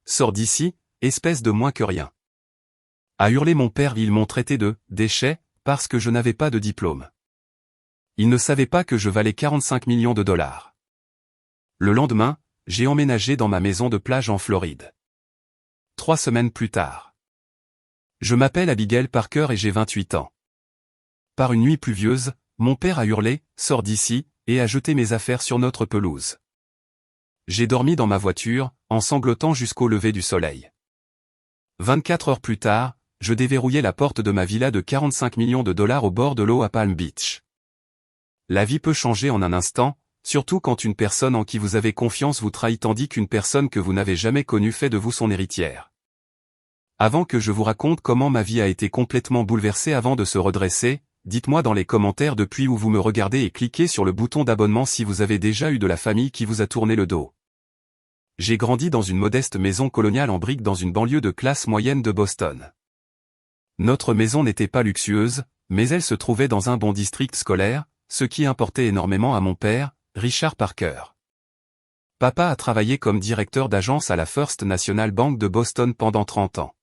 sors d'ici, espèce de moins que rien. A hurlé mon père, ils m'ont traité de « déchet » parce que je n'avais pas de diplôme. Ils ne savaient pas que je valais 45 millions de dollars. Le lendemain, j'ai emménagé dans ma maison de plage en Floride. 3 semaines plus tard. Je m'appelle Abigail Parker et j'ai 28 ans. Par une nuit pluvieuse, mon père a hurlé « sors d'ici » et a jeté mes affaires sur notre pelouse. J'ai dormi dans ma voiture, en sanglotant jusqu'au lever du soleil. 24 heures plus tard, je déverrouillais la porte de ma villa de 45 millions de dollars au bord de l'eau à Palm Beach. La vie peut changer en un instant, surtout quand une personne en qui vous avez confiance vous trahit tandis qu'une personne que vous n'avez jamais connue fait de vous son héritière. Avant que je vous raconte comment ma vie a été complètement bouleversée avant de se redresser, dites-moi dans les commentaires depuis où vous me regardez et cliquez sur le bouton d'abonnement si vous avez déjà eu de la famille qui vous a tourné le dos. J'ai grandi dans une modeste maison coloniale en briques dans une banlieue de classe moyenne de Boston. Notre maison n'était pas luxueuse, mais elle se trouvait dans un bon district scolaire, ce qui importait énormément à mon père, Richard Parker. Papa a travaillé comme directeur d'agence à la First National Bank de Boston pendant 30 ans.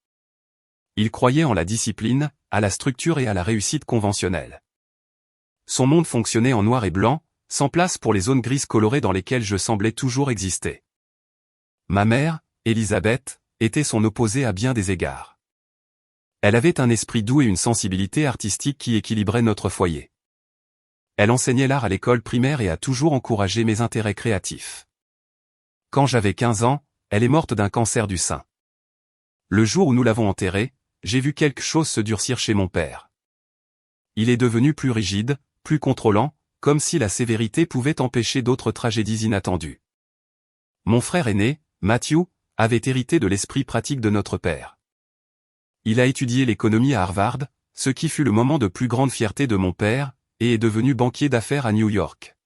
Il croyait en la discipline, à la structure et à la réussite conventionnelle. Son monde fonctionnait en noir et blanc, sans place pour les zones grises colorées dans lesquelles je semblais toujours exister. Ma mère, Elizabeth, était son opposée à bien des égards. Elle avait un esprit doux et une sensibilité artistique qui équilibraient notre foyer. Elle enseignait l'art à l'école primaire et a toujours encouragé mes intérêts créatifs. Quand j'avais 15 ans, elle est morte d'un cancer du sein. Le jour où nous l'avons enterrée, j'ai vu quelque chose se durcir chez mon père. Il est devenu plus rigide, plus contrôlant, comme si la sévérité pouvait empêcher d'autres tragédies inattendues. Mon frère aîné, Matthew, avait hérité de l'esprit pratique de notre père. Il a étudié l'économie à Harvard, ce qui fut le moment de plus grande fierté de mon père, et est devenu banquier d'affaires à New York.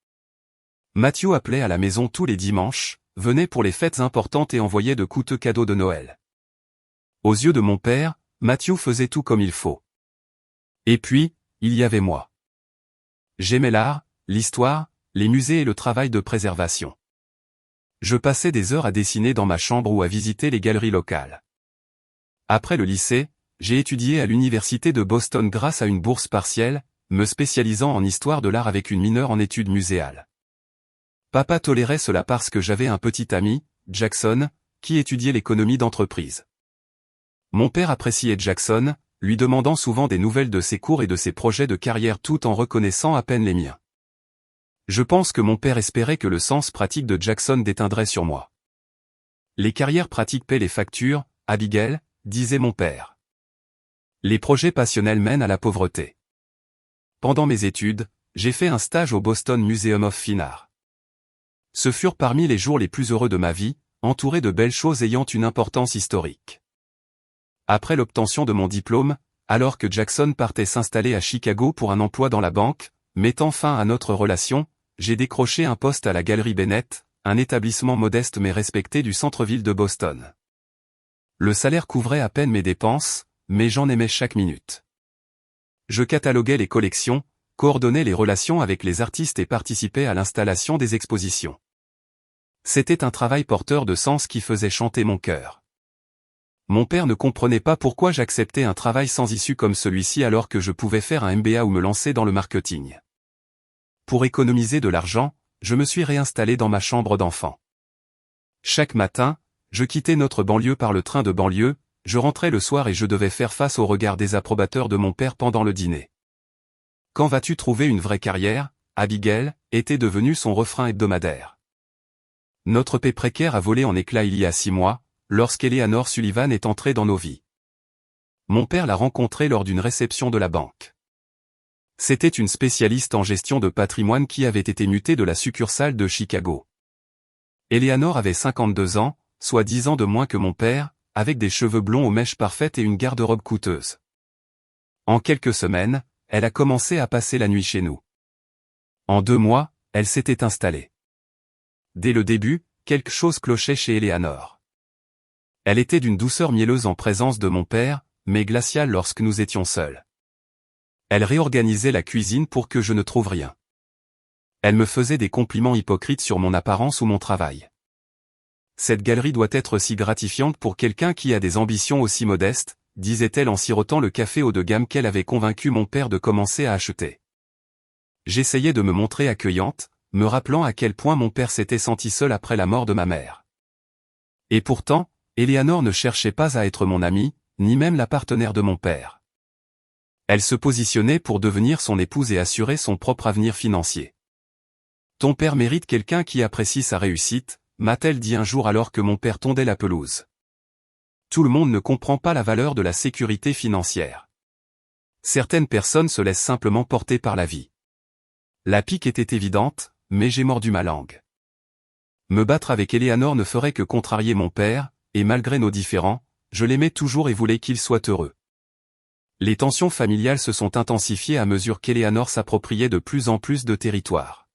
Matthew appelait à la maison tous les dimanches, venait pour les fêtes importantes et envoyait de coûteux cadeaux de Noël. Aux yeux de mon père, Matthew faisait tout comme il faut. Et puis, il y avait moi. J'aimais l'art, l'histoire, les musées et le travail de préservation. Je passais des heures à dessiner dans ma chambre ou à visiter les galeries locales. Après le lycée, j'ai étudié à l'université de Boston grâce à une bourse partielle, me spécialisant en histoire de l'art avec une mineure en études muséales. Papa tolérait cela parce que j'avais un petit ami, Jackson, qui étudiait l'économie d'entreprise. Mon père appréciait Jackson, lui demandant souvent des nouvelles de ses cours et de ses projets de carrière tout en reconnaissant à peine les miens. Je pense que mon père espérait que le sens pratique de Jackson déteindrait sur moi. Les carrières pratiques paient les factures, Abigail, disait mon père. Les projets passionnels mènent à la pauvreté. Pendant mes études, j'ai fait un stage au Boston Museum of Fine Art. Ce furent parmi les jours les plus heureux de ma vie, entouré de belles choses ayant une importance historique. Après l'obtention de mon diplôme, alors que Jackson partait s'installer à Chicago pour un emploi dans la banque, mettant fin à notre relation, j'ai décroché un poste à la Galerie Bennett, un établissement modeste mais respecté du centre-ville de Boston. Le salaire couvrait à peine mes dépenses, mais j'en aimais chaque minute. Je cataloguais les collections, coordonnais les relations avec les artistes et participais à l'installation des expositions. C'était un travail porteur de sens qui faisait chanter mon cœur. Mon père ne comprenait pas pourquoi j'acceptais un travail sans issue comme celui-ci alors que je pouvais faire un MBA ou me lancer dans le marketing. Pour économiser de l'argent, je me suis réinstallé dans ma chambre d'enfant. Chaque matin, je quittais notre banlieue par le train de banlieue, je rentrais le soir et je devais faire face au regard désapprobateur de mon père pendant le dîner. « Quand vas-tu trouver une vraie carrière, Abigail ?» était devenu son refrain hebdomadaire. Notre paix précaire a volé en éclats il y a 6 mois, lorsqu'Eleanor Sullivan est entrée dans nos vies. Mon père l'a rencontrée lors d'une réception de la banque. C'était une spécialiste en gestion de patrimoine qui avait été mutée de la succursale de Chicago. Eleanor avait 52 ans, soit 10 ans de moins que mon père, avec des cheveux blonds aux mèches parfaites et une garde-robe coûteuse. En quelques semaines, elle a commencé à passer la nuit chez nous. En 2 mois, elle s'était installée. Dès le début, quelque chose clochait chez Eleanor. Elle était d'une douceur mielleuse en présence de mon père, mais glaciale lorsque nous étions seuls. Elle réorganisait la cuisine pour que je ne trouve rien. Elle me faisait des compliments hypocrites sur mon apparence ou mon travail. Cette galerie doit être si gratifiante pour quelqu'un qui a des ambitions aussi modestes, disait-elle en sirotant le café haut de gamme qu'elle avait convaincu mon père de commencer à acheter. J'essayais de me montrer accueillante, me rappelant à quel point mon père s'était senti seul après la mort de ma mère. Et pourtant, Eleanor ne cherchait pas à être mon amie, ni même la partenaire de mon père. Elle se positionnait pour devenir son épouse et assurer son propre avenir financier. Ton père mérite quelqu'un qui apprécie sa réussite, m'a-t-elle dit un jour alors que mon père tondait la pelouse. Tout le monde ne comprend pas la valeur de la sécurité financière. Certaines personnes se laissent simplement porter par la vie. La pique était évidente, mais j'ai mordu ma langue. Me battre avec Eleanor ne ferait que contrarier mon père, et malgré nos différends, je l'aimais toujours et voulais qu'il soit heureux. Les tensions familiales se sont intensifiées à mesure qu'Eleanor s'appropriait de plus en plus de territoire.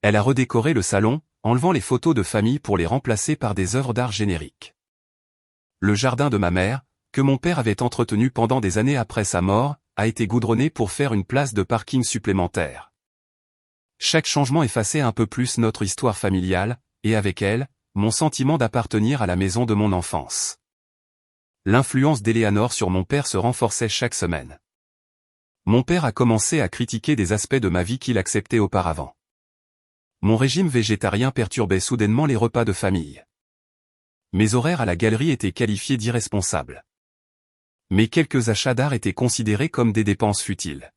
Elle a redécoré le salon, enlevant les photos de famille pour les remplacer par des œuvres d'art génériques. Le jardin de ma mère, que mon père avait entretenu pendant des années après sa mort, a été goudronné pour faire une place de parking supplémentaire. Chaque changement effaçait un peu plus notre histoire familiale, et avec elle, mon sentiment d'appartenir à la maison de mon enfance. L'influence d'Eleanor sur mon père se renforçait chaque semaine. Mon père a commencé à critiquer des aspects de ma vie qu'il acceptait auparavant. Mon régime végétarien perturbait soudainement les repas de famille. Mes horaires à la galerie étaient qualifiés d'irresponsables. Mes quelques achats d'art étaient considérés comme des dépenses futiles.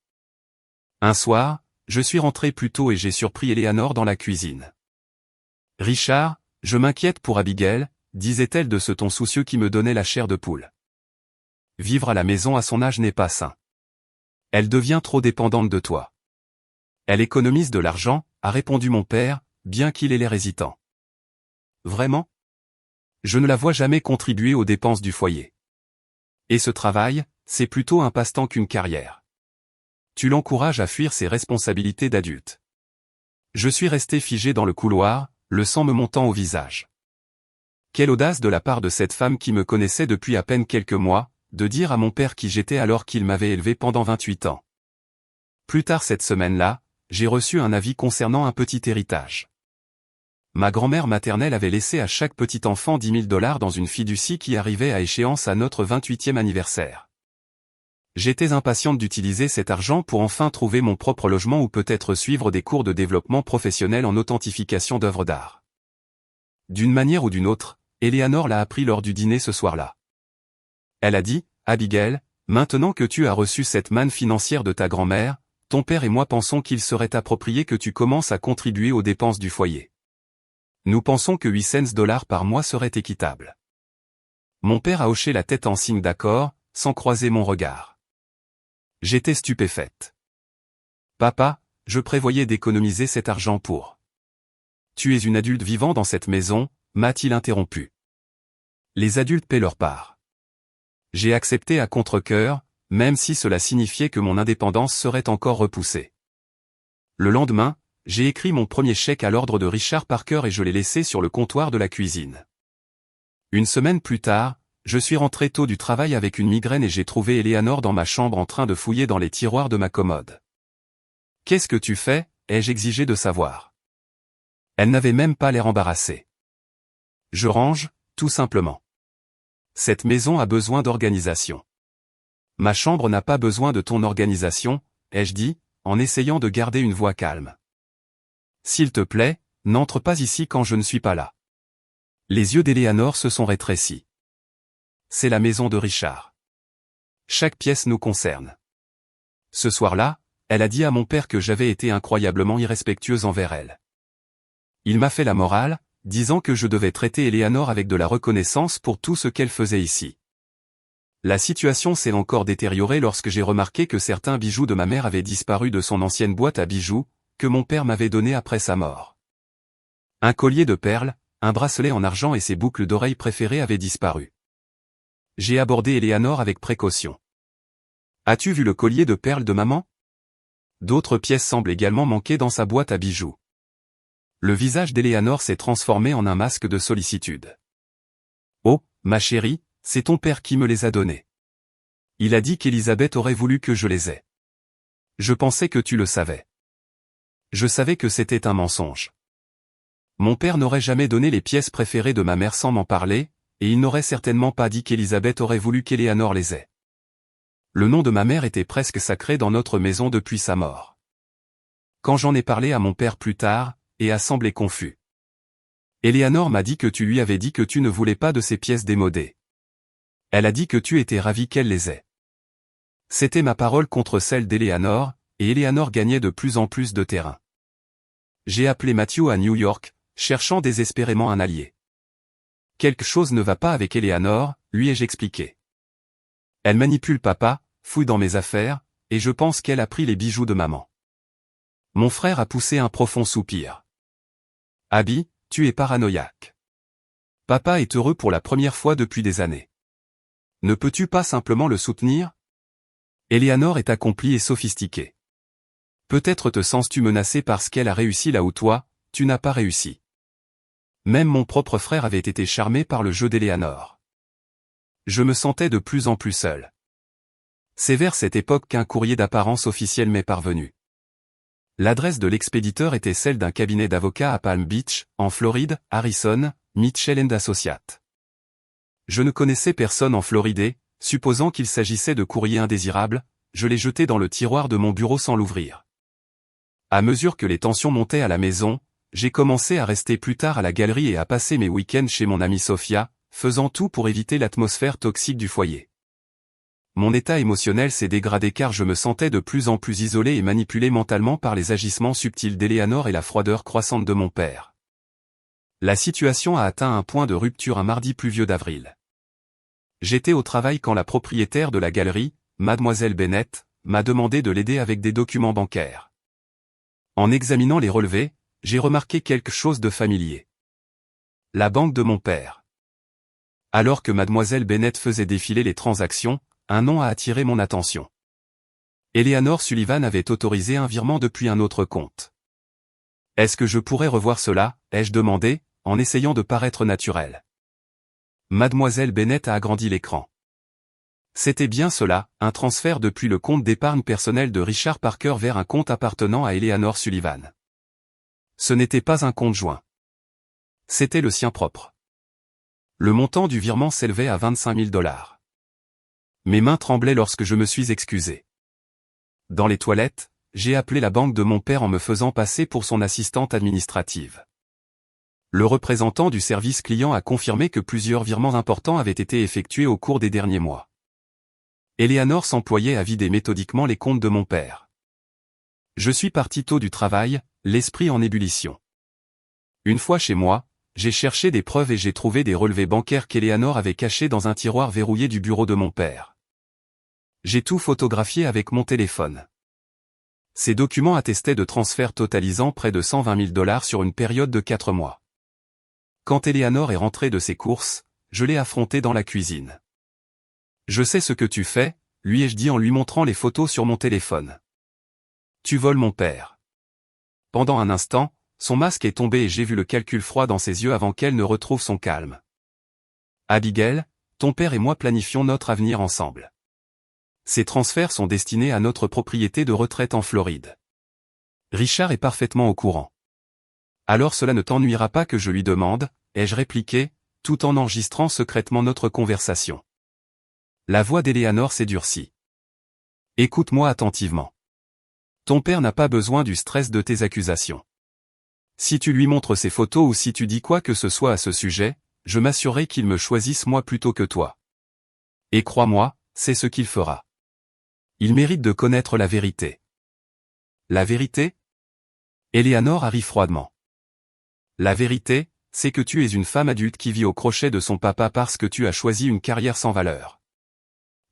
Un soir, je suis rentré plus tôt et j'ai surpris Eleanor dans la cuisine. « Richard, je m'inquiète pour Abigail », disait-elle de ce ton soucieux qui me donnait la chair de poule. Vivre à la maison à son âge n'est pas sain. Elle devient trop dépendante de toi. Elle économise de l'argent, a répondu mon père, bien qu'il ait l'air hésitant. Vraiment ? Je ne la vois jamais contribuer aux dépenses du foyer. Et ce travail, c'est plutôt un passe-temps qu'une carrière. Tu l'encourages à fuir ses responsabilités d'adulte. Je suis resté figé dans le couloir, le sang me montant au visage. Quelle audace de la part de cette femme qui me connaissait depuis à peine quelques mois, de dire à mon père qui j'étais alors qu'il m'avait élevé pendant 28 ans. Plus tard cette semaine-là, j'ai reçu un avis concernant un petit héritage. Ma grand-mère maternelle avait laissé à chaque petit enfant 10 000 $ dans une fiducie qui arrivait à échéance à notre 28e anniversaire. J'étais impatiente d'utiliser cet argent pour enfin trouver mon propre logement ou peut-être suivre des cours de développement professionnel en authentification d'œuvres d'art. D'une manière ou d'une autre, Eleanor l'a appris lors du dîner ce soir-là. Elle a dit, « Abigail, maintenant que tu as reçu cette manne financière de ta grand-mère, ton père et moi pensons qu'il serait approprié que tu commences à contribuer aux dépenses du foyer. Nous pensons que 8 cents $ par mois serait équitable. » Mon père a hoché la tête en signe d'accord, sans croiser mon regard. J'étais stupéfaite. « Papa, je prévoyais d'économiser cet argent pour... » « Tu es une adulte vivant dans cette maison », m'a-t-il interrompu. « Les adultes paient leur part. » J'ai accepté à contre-cœur, même si cela signifiait que mon indépendance serait encore repoussée. Le lendemain, j'ai écrit mon premier chèque à l'ordre de Richard Parker et je l'ai laissé sur le comptoir de la cuisine. Une semaine plus tard, je suis rentré tôt du travail avec une migraine et j'ai trouvé Eleanor dans ma chambre en train de fouiller dans les tiroirs de ma commode. « Qu'est-ce que tu fais ?» ai-je exigé de savoir. Elle n'avait même pas l'air embarrassée. « Je range, tout simplement. Cette maison a besoin d'organisation. »« Ma chambre n'a pas besoin de ton organisation, » ai-je dit, en essayant de garder une voix calme. « S'il te plaît, n'entre pas ici quand je ne suis pas là. » Les yeux d'Eleanor se sont rétrécis. « C'est la maison de Richard. Chaque pièce nous concerne. » Ce soir-là, elle a dit à mon père que j'avais été incroyablement irrespectueuse envers elle. Il m'a fait la morale, disant que je devais traiter Eleanor avec de la reconnaissance pour tout ce qu'elle faisait ici. La situation s'est encore détériorée lorsque j'ai remarqué que certains bijoux de ma mère avaient disparu de son ancienne boîte à bijoux, que mon père m'avait donnée après sa mort. Un collier de perles, un bracelet en argent et ses boucles d'oreilles préférées avaient disparu. J'ai abordé Eleanor avec précaution. « As-tu vu le collier de perles de maman ? D'autres pièces semblent également manquer dans sa boîte à bijoux. » Le visage d'Eleanor s'est transformé en un masque de sollicitude. « Oh, ma chérie, c'est ton père qui me les a donnés. Il a dit qu'Elisabeth aurait voulu que je les aie. Je pensais que tu le savais. Je savais que c'était un mensonge. » Mon père n'aurait jamais donné les pièces préférées de ma mère sans m'en parler, et il n'aurait certainement pas dit qu'Elisabeth aurait voulu qu'Eleanor les ait. Le nom de ma mère était presque sacré dans notre maison depuis sa mort. Quand j'en ai parlé à mon père plus tard, et a semblé confus. Eleanor m'a dit que tu lui avais dit que tu ne voulais pas de ces pièces démodées. Elle a dit que tu étais ravi qu'elle les ait. C'était ma parole contre celle d'Eleanor, et Eleanor gagnait de plus en plus de terrain. J'ai appelé Matthew à New York, cherchant désespérément un allié. Quelque chose ne va pas avec Eleanor, lui ai-je expliqué. Elle manipule papa, fouille dans mes affaires, et je pense qu'elle a pris les bijoux de maman. Mon frère a poussé un profond soupir. Abby, tu es paranoïaque. Papa est heureux pour la première fois depuis des années. Ne peux-tu pas simplement le soutenir? Eleanor est accomplie et sophistiquée. Peut-être te sens-tu menacé parce qu'elle a réussi là où toi, tu n'as pas réussi. Même mon propre frère avait été charmé par le jeu d'Eleanor. Je me sentais de plus en plus seul. C'est vers cette époque qu'un courrier d'apparence officielle m'est parvenu. L'adresse de l'expéditeur était celle d'un cabinet d'avocats à Palm Beach, en Floride, Harrison, Mitchell & Associates. Je ne connaissais personne en Floride et, supposant qu'il s'agissait de courriers indésirables, je l'ai jeté dans le tiroir de mon bureau sans l'ouvrir. À mesure que les tensions montaient à la maison, j'ai commencé à rester plus tard à la galerie et à passer mes week-ends chez mon amie Sophia, faisant tout pour éviter l'atmosphère toxique du foyer. Mon état émotionnel s'est dégradé car je me sentais de plus en plus isolé et manipulé mentalement par les agissements subtils d'Eleanor et la froideur croissante de mon père. La situation a atteint un point de rupture un mardi pluvieux d'avril. J'étais au travail quand la propriétaire de la galerie, Mademoiselle Bennett, m'a demandé de l'aider avec des documents bancaires. En examinant les relevés, j'ai remarqué quelque chose de familier. La banque de mon père. Alors que Mademoiselle Bennett faisait défiler les transactions, un nom a attiré mon attention. Eleanor Sullivan avait autorisé un virement depuis un autre compte. Est-ce que je pourrais revoir cela, ai-je demandé, en essayant de paraître naturel. Mademoiselle Bennett a agrandi l'écran. C'était bien cela, un transfert depuis le compte d'épargne personnel de Richard Parker vers un compte appartenant à Eleanor Sullivan. Ce n'était pas un compte joint. C'était le sien propre. Le montant du virement s'élevait à 25 000 $. Mes mains tremblaient lorsque je me suis excusé. Dans les toilettes, j'ai appelé la banque de mon père en me faisant passer pour son assistante administrative. Le représentant du service client a confirmé que plusieurs virements importants avaient été effectués au cours des derniers mois. Eleanor s'employait à vider méthodiquement les comptes de mon père. Je suis parti tôt du travail, l'esprit en ébullition. Une fois chez moi, j'ai cherché des preuves et j'ai trouvé des relevés bancaires qu'Eleanor avait cachés dans un tiroir verrouillé du bureau de mon père. J'ai tout photographié avec mon téléphone. Ces documents attestaient de transferts totalisant près de 120 000 $ sur une période de 4 mois. Quand Eleanor est rentrée de ses courses, je l'ai affrontée dans la cuisine. Je sais ce que tu fais, lui ai-je dit en lui montrant les photos sur mon téléphone. Tu voles mon père. Pendant un instant, son masque est tombé et j'ai vu le calcul froid dans ses yeux avant qu'elle ne retrouve son calme. Abigail, ton père et moi planifions notre avenir ensemble. Ces transferts sont destinés à notre propriété de retraite en Floride. Richard est parfaitement au courant. Alors cela ne t'ennuiera pas que je lui demande, ai-je répliqué, tout en enregistrant secrètement notre conversation. La voix d'Eleanor s'est durcie. Écoute-moi attentivement. Ton père n'a pas besoin du stress de tes accusations. Si tu lui montres ces photos ou si tu dis quoi que ce soit à ce sujet, je m'assurerai qu'il me choisisse moi plutôt que toi. Et crois-moi, c'est ce qu'il fera. Il mérite de connaître la vérité. La vérité? Eleanor a ri froidement. La vérité, c'est que tu es une femme adulte qui vit au crochet de son papa parce que tu as choisi une carrière sans valeur.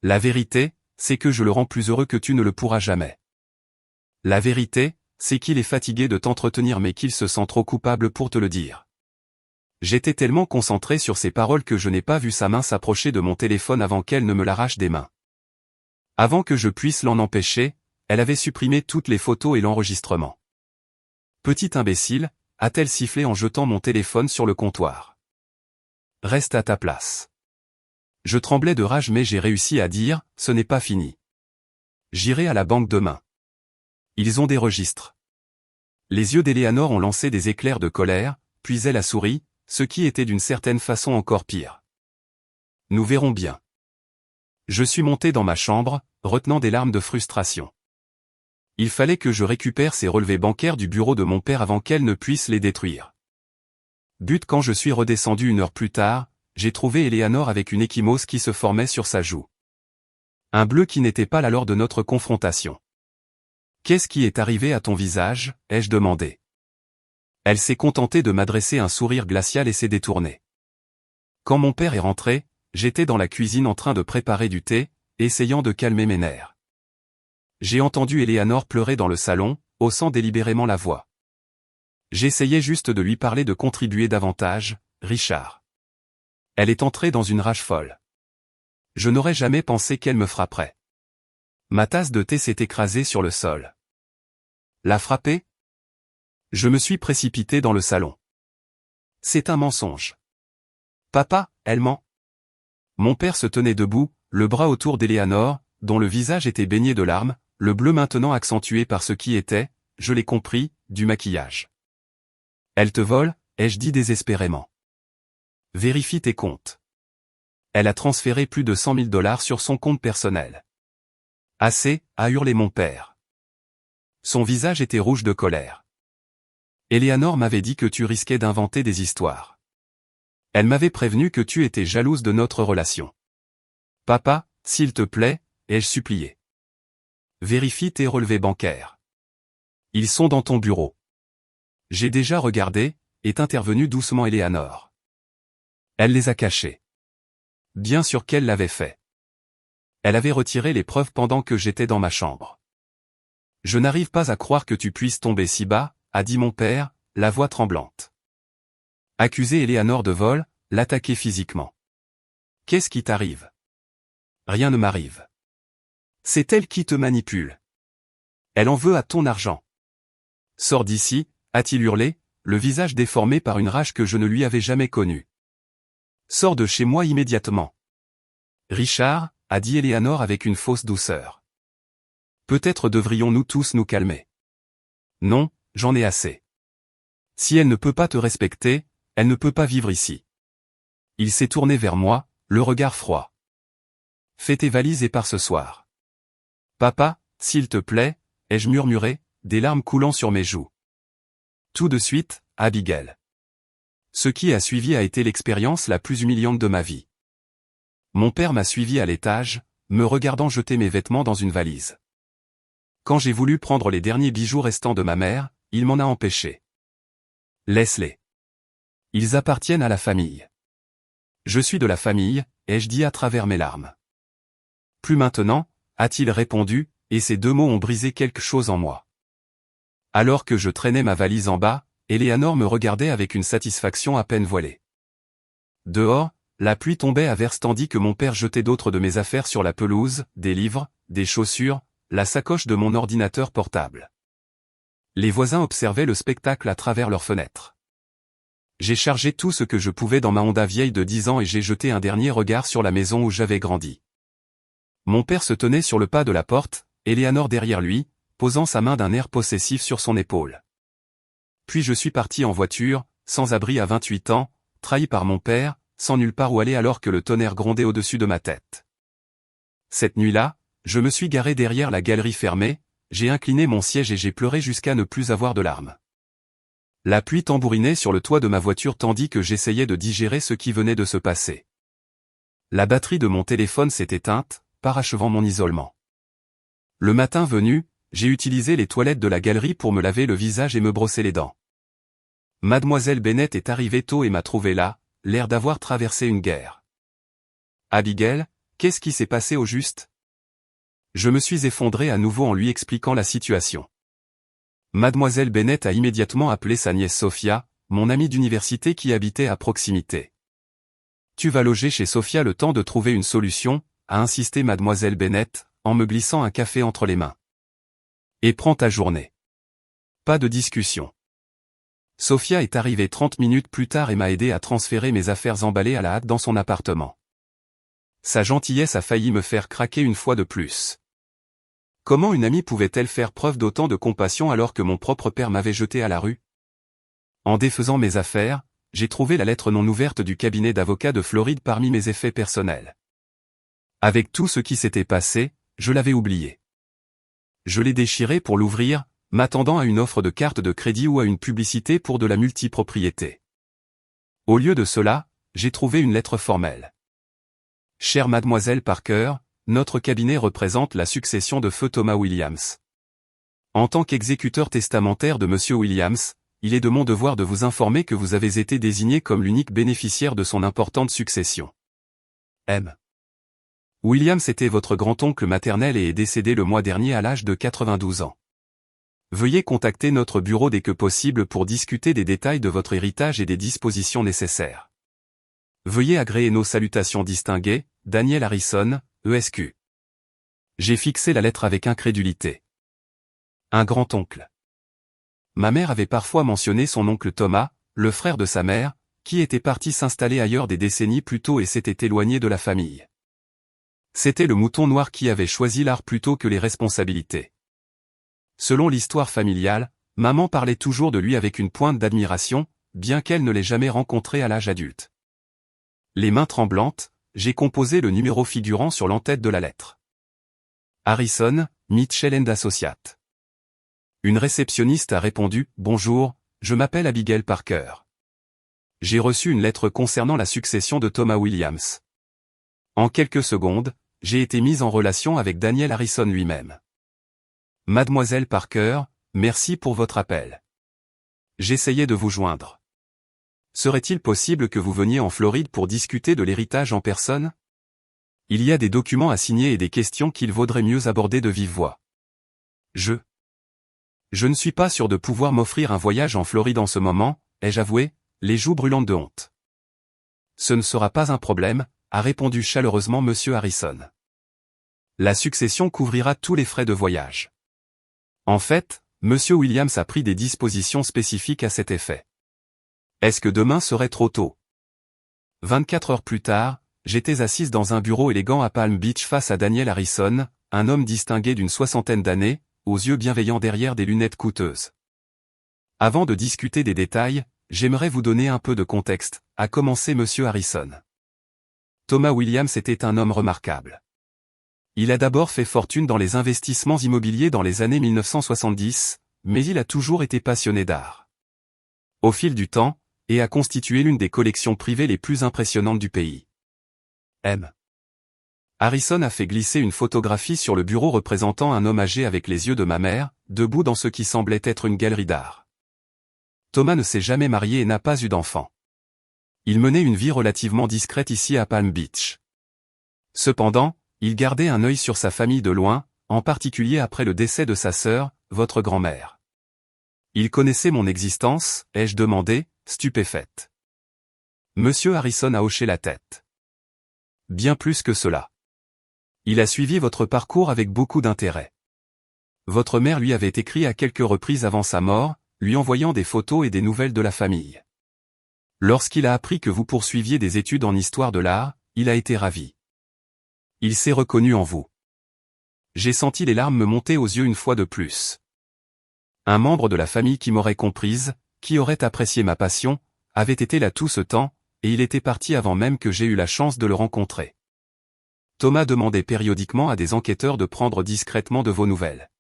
La vérité, c'est que je le rends plus heureux que tu ne le pourras jamais. La vérité, c'est qu'il est fatigué de t'entretenir mais qu'il se sent trop coupable pour te le dire. J'étais tellement concentré sur ces paroles que je n'ai pas vu sa main s'approcher de mon téléphone avant qu'elle ne me l'arrache des mains. Avant que je puisse l'en empêcher, elle avait supprimé toutes les photos et l'enregistrement. Petite imbécile, a-t-elle sifflé en jetant mon téléphone sur le comptoir. Reste à ta place. Je tremblais de rage mais j'ai réussi à dire, ce n'est pas fini. J'irai à la banque demain. Ils ont des registres. Les yeux d'Eleanor ont lancé des éclairs de colère, puis elle a souri, ce qui était d'une certaine façon encore pire. Nous verrons bien. Je suis monté dans ma chambre, retenant des larmes de frustration. Il fallait que je récupère ces relevés bancaires du bureau de mon père avant qu'elle ne puisse les détruire. But quand je suis redescendu 1 heure plus tard, j'ai trouvé Eleanor avec une ecchymose qui se formait sur sa joue. Un bleu qui n'était pas là lors de notre confrontation. « Qu'est-ce qui est arrivé à ton visage ?» ai-je demandé. Elle s'est contentée de m'adresser un sourire glacial et s'est détournée. Quand mon père est rentré, j'étais dans la cuisine en train de préparer du thé, essayant de calmer mes nerfs. J'ai entendu Eleanor pleurer dans le salon, haussant délibérément la voix. J'essayais juste de lui parler de contribuer davantage, Richard. Elle est entrée dans une rage folle. Je n'aurais jamais pensé qu'elle me frapperait. Ma tasse de thé s'est écrasée sur le sol. La frapper ? Je me suis précipité dans le salon. C'est un mensonge. Papa, elle ment. Mon père se tenait debout, le bras autour d'Eleanor, dont le visage était baigné de larmes, le bleu maintenant accentué par ce qui était, je l'ai compris, du maquillage. Elle te vole, ai-je dit désespérément. Vérifie tes comptes. Elle a transféré plus de 100 000 $ sur son compte personnel. Assez, a hurlé mon père. Son visage était rouge de colère. Eleanor m'avait dit que tu risquais d'inventer des histoires. Elle m'avait prévenu que tu étais jalouse de notre relation. Papa, s'il te plaît, ai-je supplié. Vérifie tes relevés bancaires. Ils sont dans ton bureau. J'ai déjà regardé, est intervenue doucement Eleanor. Elle les a cachés. Bien sûr qu'elle l'avait fait. Elle avait retiré les preuves pendant que j'étais dans ma chambre. Je n'arrive pas à croire que tu puisses tomber si bas, a dit mon père, la voix tremblante. Accuser Eleanor de vol, l'attaquer physiquement. Qu'est-ce qui t'arrive? Rien ne m'arrive. C'est elle qui te manipule. Elle en veut à ton argent. Sors d'ici, a-t-il hurlé, le visage déformé par une rage que je ne lui avais jamais connue. Sors de chez moi immédiatement. Richard, a dit Eleanor avec une fausse douceur. Peut-être devrions-nous tous nous calmer. Non, j'en ai assez. Si elle ne peut pas te respecter, elle ne peut pas vivre ici. Il s'est tourné vers moi, le regard froid. Fais tes valises et pars ce soir. Papa, s'il te plaît, ai-je murmuré, des larmes coulant sur mes joues. Tout de suite, Abigail. Ce qui a suivi a été l'expérience la plus humiliante de ma vie. Mon père m'a suivi à l'étage, me regardant jeter mes vêtements dans une valise. Quand j'ai voulu prendre les derniers bijoux restants de ma mère, il m'en a empêché. Laisse-les. Ils appartiennent à la famille. Je suis de la famille, ai-je dit à travers mes larmes. Plus maintenant, a-t-il répondu, et ces 2 mots ont brisé quelque chose en moi. Alors que je traînais ma valise en bas, Eleanor me regardait avec une satisfaction à peine voilée. Dehors, la pluie tombait à verse tandis que mon père jetait d'autres de mes affaires sur la pelouse, des livres, des chaussures, la sacoche de mon ordinateur portable. Les voisins observaient le spectacle à travers leurs fenêtres. J'ai chargé tout ce que je pouvais dans ma Honda vieille de 10 ans et j'ai jeté un dernier regard sur la maison où j'avais grandi. Mon père se tenait sur le pas de la porte, Eleanor derrière lui, posant sa main d'un air possessif sur son épaule. Puis je suis parti en voiture, sans abri à 28 ans, trahi par mon père, sans nulle part où aller alors que le tonnerre grondait au-dessus de ma tête. Cette nuit-là, je me suis garé derrière la galerie fermée, j'ai incliné mon siège et j'ai pleuré jusqu'à ne plus avoir de larmes. La pluie tambourinait sur le toit de ma voiture tandis que j'essayais de digérer ce qui venait de se passer. La batterie de mon téléphone s'est éteinte, parachevant mon isolement. Le matin venu, j'ai utilisé les toilettes de la galerie pour me laver le visage et me brosser les dents. Mademoiselle Bennett est arrivée tôt et m'a trouvé là, l'air d'avoir traversé une guerre. Abigail, qu'est-ce qui s'est passé au juste? Je me suis effondré à nouveau en lui expliquant la situation. Mademoiselle Bennett a immédiatement appelé sa nièce Sophia, mon amie d'université qui habitait à proximité. Tu vas loger chez Sophia le temps de trouver une solution, a insisté Mademoiselle Bennett, en me glissant un café entre les mains. Et prends ta journée. Pas de discussion. Sophia est arrivée 30 minutes plus tard et m'a aidé à transférer mes affaires emballées à la hâte dans son appartement. Sa gentillesse a failli me faire craquer une fois de plus. Comment une amie pouvait-elle faire preuve d'autant de compassion alors que mon propre père m'avait jeté à la rue? En défaisant mes affaires, j'ai trouvé la lettre non ouverte du cabinet d'avocats de Floride parmi mes effets personnels. Avec tout ce qui s'était passé, je l'avais oublié. Je l'ai déchiré pour l'ouvrir, m'attendant à une offre de carte de crédit ou à une publicité pour de la multipropriété. Au lieu de cela, j'ai trouvé une lettre formelle. Chère mademoiselle Parker, notre cabinet représente la succession de feu Thomas Williams. En tant qu'exécuteur testamentaire de monsieur Williams, il est de mon devoir de vous informer que vous avez été désigné comme l'unique bénéficiaire de son importante succession. M. Williams était votre grand-oncle maternel et est décédé le mois dernier à l'âge de 92 ans. Veuillez contacter notre bureau dès que possible pour discuter des détails de votre héritage et des dispositions nécessaires. Veuillez agréer nos salutations distinguées, Daniel Harrison, ESQ. J'ai fixé la lettre avec incrédulité. Un grand-oncle. Ma mère avait parfois mentionné son oncle Thomas, le frère de sa mère, qui était parti s'installer ailleurs des décennies plus tôt et s'était éloigné de la famille. C'était le mouton noir qui avait choisi l'art plutôt que les responsabilités. Selon l'histoire familiale, maman parlait toujours de lui avec une pointe d'admiration, bien qu'elle ne l'ait jamais rencontré à l'âge adulte. Les mains tremblantes, j'ai composé le numéro figurant sur l'entête de la lettre. Harrison, Mitchell & Associates. Une réceptionniste a répondu « Bonjour, je m'appelle Abigail Parker. J'ai reçu une lettre concernant la succession de Thomas Williams. » En quelques secondes, j'ai été mise en relation avec Daniel Harrison lui-même. Mademoiselle Parker, merci pour votre appel. J'essayais de vous joindre. Serait-il possible que vous veniez en Floride pour discuter de l'héritage en personne? Il y a des documents à signer et des questions qu'il vaudrait mieux aborder de vive voix. Je ne suis pas sûr de pouvoir m'offrir un voyage en Floride en ce moment, ai-je avoué, les joues brûlantes de honte. Ce ne sera pas un problème, a répondu chaleureusement monsieur Harrison. La succession couvrira tous les frais de voyage. En fait, monsieur Williams a pris des dispositions spécifiques à cet effet. Est-ce que demain serait trop tôt? 24 heures plus tard, j'étais assise dans un bureau élégant à Palm Beach face à Daniel Harrison, un homme distingué d'une soixantaine d'années, aux yeux bienveillants derrière des lunettes coûteuses. Avant de discuter des détails, j'aimerais vous donner un peu de contexte, a commencé monsieur Harrison. Thomas Williams était un homme remarquable. Il a d'abord fait fortune dans les investissements immobiliers dans les années 1970, mais il a toujours été passionné d'art. Au fil du temps, et a constitué l'une des collections privées les plus impressionnantes du pays. M. Harrison a fait glisser une photographie sur le bureau représentant un homme âgé avec les yeux de ma mère, debout dans ce qui semblait être une galerie d'art. Thomas ne s'est jamais marié et n'a pas eu d'enfant. Il menait une vie relativement discrète ici à Palm Beach. Cependant, il gardait un œil sur sa famille de loin, en particulier après le décès de sa sœur, votre grand-mère. Il connaissait mon existence, ai-je demandé, stupéfaite. Monsieur Harrison a hoché la tête. Bien plus que cela. Il a suivi votre parcours avec beaucoup d'intérêt. Votre mère lui avait écrit à quelques reprises avant sa mort, lui envoyant des photos et des nouvelles de la famille. Lorsqu'il a appris que vous poursuiviez des études en histoire de l'art, il a été ravi. Il s'est reconnu en vous. J'ai senti les larmes me monter aux yeux une fois de plus. Un membre de la famille qui m'aurait comprise, qui aurait apprécié ma passion, avait été là tout ce temps, et il était parti avant même que j'aie eu la chance de le rencontrer. Thomas demandait périodiquement à des enquêteurs de prendre discrètement de vos nouvelles.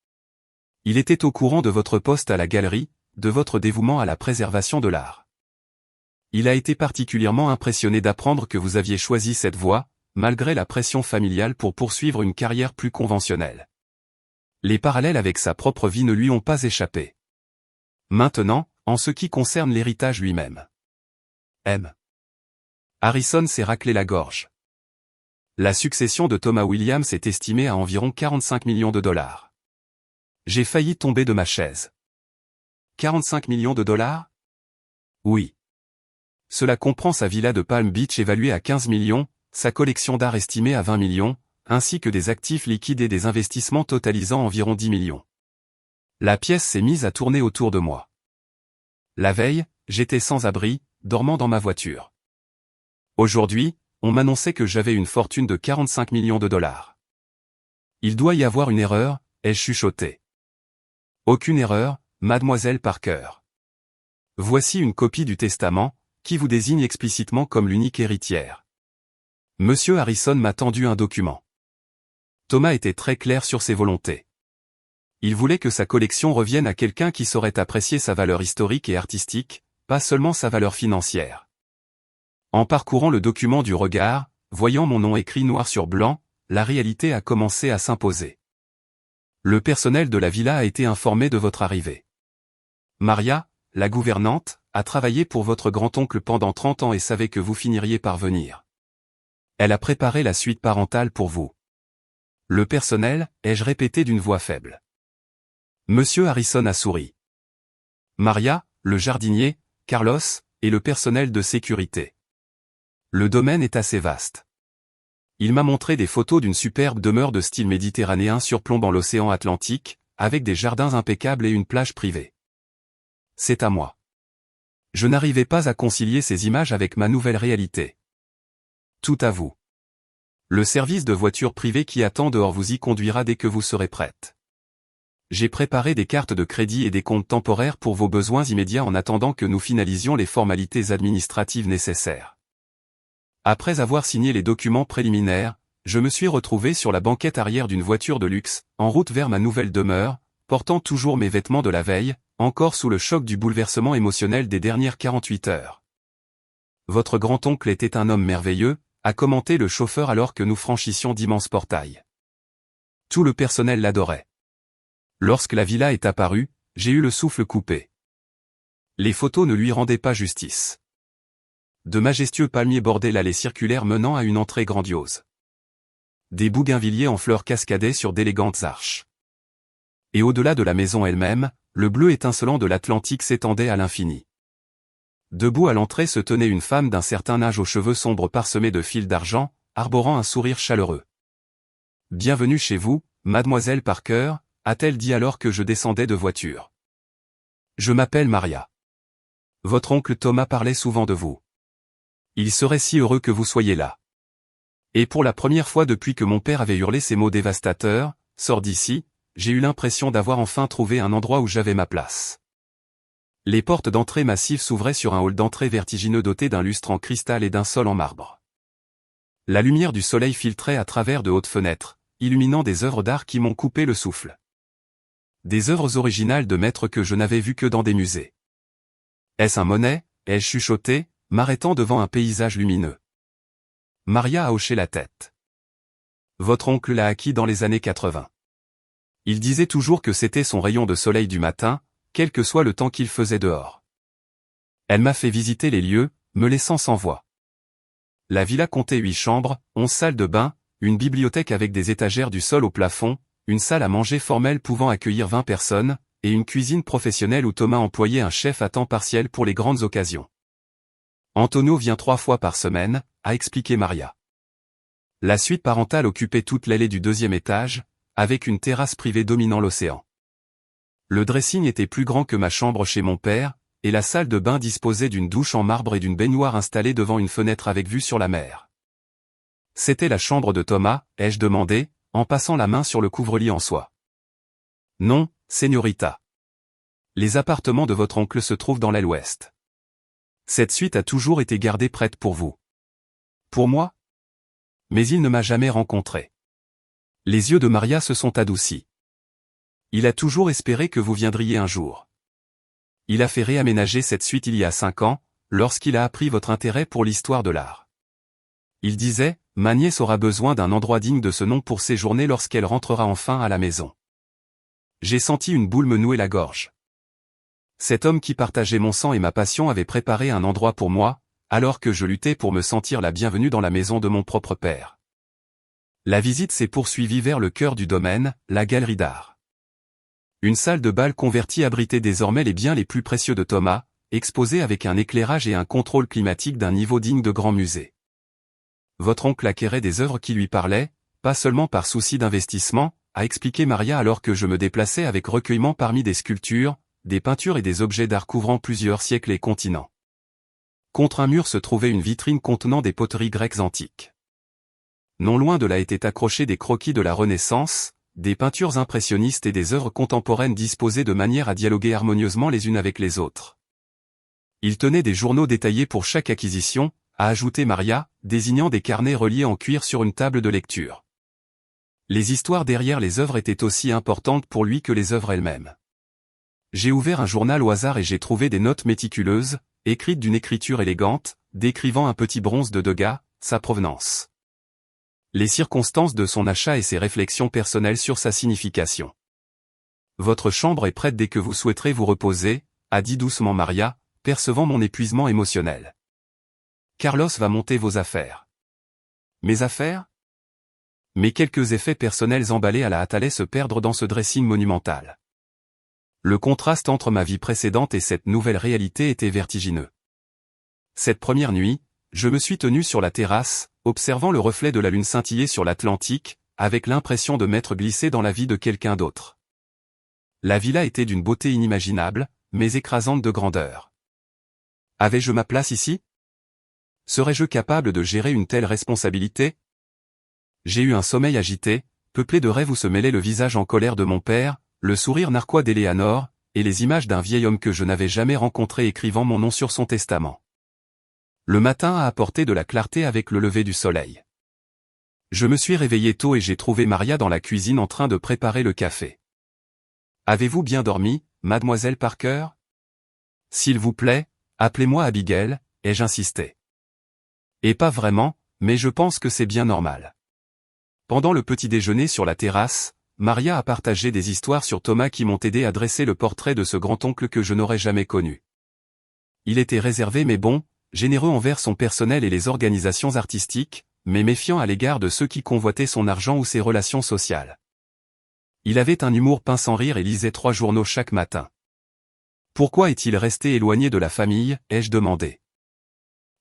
Il était au courant de votre poste à la galerie, de votre dévouement à la préservation de l'art. Il a été particulièrement impressionné d'apprendre que vous aviez choisi cette voie, malgré la pression familiale pour poursuivre une carrière plus conventionnelle. Les parallèles avec sa propre vie ne lui ont pas échappé. Maintenant, en ce qui concerne l'héritage lui-même. M. Harrison s'est raclé la gorge. La succession de Thomas Williams est estimée à environ 45 millions de dollars. J'ai failli tomber de ma chaise. 45 millions de dollars? Oui. Cela comprend sa villa de Palm Beach évaluée à 15 millions, sa collection d'art estimée à 20 millions, ainsi que des actifs liquides et des investissements totalisant environ 10 millions. La pièce s'est mise à tourner autour de moi. La veille, j'étais sans abri, dormant dans ma voiture. Aujourd'hui, on m'annonçait que j'avais une fortune de 45 millions de dollars. Il doit y avoir une erreur, ai-je chuchoté. Aucune erreur, mademoiselle Parker. Voici une copie du testament, qui vous désigne explicitement comme l'unique héritière. Monsieur Harrison m'a tendu un document. Thomas était très clair sur ses volontés. Il voulait que sa collection revienne à quelqu'un qui saurait apprécier sa valeur historique et artistique, pas seulement sa valeur financière. En parcourant le document du regard, voyant mon nom écrit noir sur blanc, la réalité a commencé à s'imposer. Le personnel de la villa a été informé de votre arrivée. Maria, la gouvernante, a travaillé pour votre grand-oncle pendant 30 ans et savait que vous finiriez par venir. Elle a préparé la suite parentale pour vous. Le personnel, ai-je répété d'une voix faible. Monsieur Harrison a souri. Maria, le jardinier, Carlos, et le personnel de sécurité. Le domaine est assez vaste. Il m'a montré des photos d'une superbe demeure de style méditerranéen surplombant l'océan Atlantique, avec des jardins impeccables et une plage privée. C'est à moi. Je n'arrivais pas à concilier ces images avec ma nouvelle réalité. Tout à vous. Le service de voiture privée qui attend dehors vous y conduira dès que vous serez prête. J'ai préparé des cartes de crédit et des comptes temporaires pour vos besoins immédiats en attendant que nous finalisions les formalités administratives nécessaires. Après avoir signé les documents préliminaires, je me suis retrouvé sur la banquette arrière d'une voiture de luxe, en route vers ma nouvelle demeure, portant toujours mes vêtements de la veille, encore sous le choc du bouleversement émotionnel des dernières 48 heures. Votre grand-oncle était un homme merveilleux, a commenté le chauffeur alors que nous franchissions d'immenses portails. Tout le personnel l'adorait. Lorsque la villa est apparue, j'ai eu le souffle coupé. Les photos ne lui rendaient pas justice. De majestueux palmiers bordaient l'allée circulaire menant à une entrée grandiose. Des bougainvilliers en fleurs cascadaient sur d'élégantes arches. Et au-delà de la maison elle-même, le bleu étincelant de l'Atlantique s'étendait à l'infini. Debout à l'entrée se tenait une femme d'un certain âge aux cheveux sombres parsemés de fils d'argent, arborant un sourire chaleureux. « Bienvenue chez vous, mademoiselle Parker », a-t-elle dit alors que je descendais de voiture. « Je m'appelle Maria. Votre oncle Thomas parlait souvent de vous. Il serait si heureux que vous soyez là. Et pour la première fois depuis que mon père avait hurlé ces mots dévastateurs, « Sors d'ici », j'ai eu l'impression d'avoir enfin trouvé un endroit où j'avais ma place. Les portes d'entrée massives s'ouvraient sur un hall d'entrée vertigineux doté d'un lustre en cristal et d'un sol en marbre. La lumière du soleil filtrait à travers de hautes fenêtres, illuminant des œuvres d'art qui m'ont coupé le souffle. Des œuvres originales de maîtres que je n'avais vues que dans des musées. Est-ce un Monet, ai-je chuchoté, m'arrêtant devant un paysage lumineux. Maria a hoché la tête. Votre oncle l'a acquis dans les années 80. Il disait toujours que c'était son rayon de soleil du matin, quel que soit le temps qu'il faisait dehors. Elle m'a fait visiter les lieux, me laissant sans voix. La villa comptait 8 chambres, 11 salles de bain, une bibliothèque avec des étagères du sol au plafond, une salle à manger formelle pouvant accueillir 20 personnes, et une cuisine professionnelle où Thomas employait un chef à temps partiel pour les grandes occasions. Antonio vient 3 fois par semaine, a expliqué Maria. La suite parentale occupait toute l'allée du 2e étage, avec une terrasse privée dominant l'océan. Le dressing était plus grand que ma chambre chez mon père, et la salle de bain disposait d'une douche en marbre et d'une baignoire installée devant une fenêtre avec vue sur la mer. C'était la chambre de Thomas, ai-je demandé, en passant la main sur le couvre-lit en soie. Non, señorita. Les appartements de votre oncle se trouvent dans l'aile ouest. Cette suite a toujours été gardée prête pour vous. Pour moi? Mais il ne m'a jamais rencontré. Les yeux de Maria se sont adoucis. Il a toujours espéré que vous viendriez un jour. Il a fait réaménager cette suite il y a 5 ans, lorsqu'il a appris votre intérêt pour l'histoire de l'art. Il disait, ma nièce aura besoin d'un endroit digne de ce nom pour séjourner lorsqu'elle rentrera enfin à la maison. J'ai senti une boule me nouer la gorge. Cet homme qui partageait mon sang et ma passion avait préparé un endroit pour moi, alors que je luttais pour me sentir la bienvenue dans la maison de mon propre père. La visite s'est poursuivie vers le cœur du domaine, la galerie d'art. Une salle de bal convertie abritait désormais les biens les plus précieux de Thomas, exposés avec un éclairage et un contrôle climatique d'un niveau digne de grands musées. Votre oncle acquérait des œuvres qui lui parlaient, pas seulement par souci d'investissement, a expliqué Maria alors que je me déplaçais avec recueillement parmi des sculptures, des peintures et des objets d'art couvrant plusieurs siècles et continents. Contre un mur se trouvait une vitrine contenant des poteries grecques antiques. Non loin de là étaient accrochés des croquis de la Renaissance, des peintures impressionnistes et des œuvres contemporaines disposées de manière à dialoguer harmonieusement les unes avec les autres. Il tenait des journaux détaillés pour chaque acquisition, a ajouté Maria, désignant des carnets reliés en cuir sur une table de lecture. Les histoires derrière les œuvres étaient aussi importantes pour lui que les œuvres elles-mêmes. J'ai ouvert un journal au hasard et j'ai trouvé des notes méticuleuses, écrites d'une écriture élégante, décrivant un petit bronze de Degas, sa provenance. Les circonstances de son achat et ses réflexions personnelles sur sa signification. Votre chambre est prête dès que vous souhaiterez vous reposer, a dit doucement Maria, percevant mon épuisement émotionnel. Carlos va monter vos affaires. Mes affaires? Mes quelques effets personnels emballés à la hâte allaient se perdre dans ce dressing monumental. Le contraste entre ma vie précédente et cette nouvelle réalité était vertigineux. Cette première nuit, je me suis tenu sur la terrasse, observant le reflet de la lune scintiller sur l'Atlantique, avec l'impression de m'être glissé dans la vie de quelqu'un d'autre. La villa était d'une beauté inimaginable, mais écrasante de grandeur. Avais-je ma place ici? Serais-je capable de gérer une telle responsabilité? J'ai eu un sommeil agité, peuplé de rêves où se mêlaient le visage en colère de mon père, le sourire narquois d'Éléanore, et les images d'un vieil homme que je n'avais jamais rencontré écrivant mon nom sur son testament. Le matin a apporté de la clarté avec le lever du soleil. Je me suis réveillé tôt et j'ai trouvé Maria dans la cuisine en train de préparer le café. « Avez-vous bien dormi, mademoiselle Parker ? S'il vous plaît, appelez-moi Abigail, ai-je insisté. Et pas vraiment, mais je pense que c'est bien normal. Pendant le petit déjeuner sur la terrasse, Maria a partagé des histoires sur Thomas qui m'ont aidé à dresser le portrait de ce grand-oncle que je n'aurais jamais connu. Il était réservé mais bon, généreux envers son personnel et les organisations artistiques, mais méfiant à l'égard de ceux qui convoitaient son argent ou ses relations sociales. Il avait un humour pince sans rire et lisait 3 journaux chaque matin. Pourquoi est-il resté éloigné de la famille, ai-je demandé.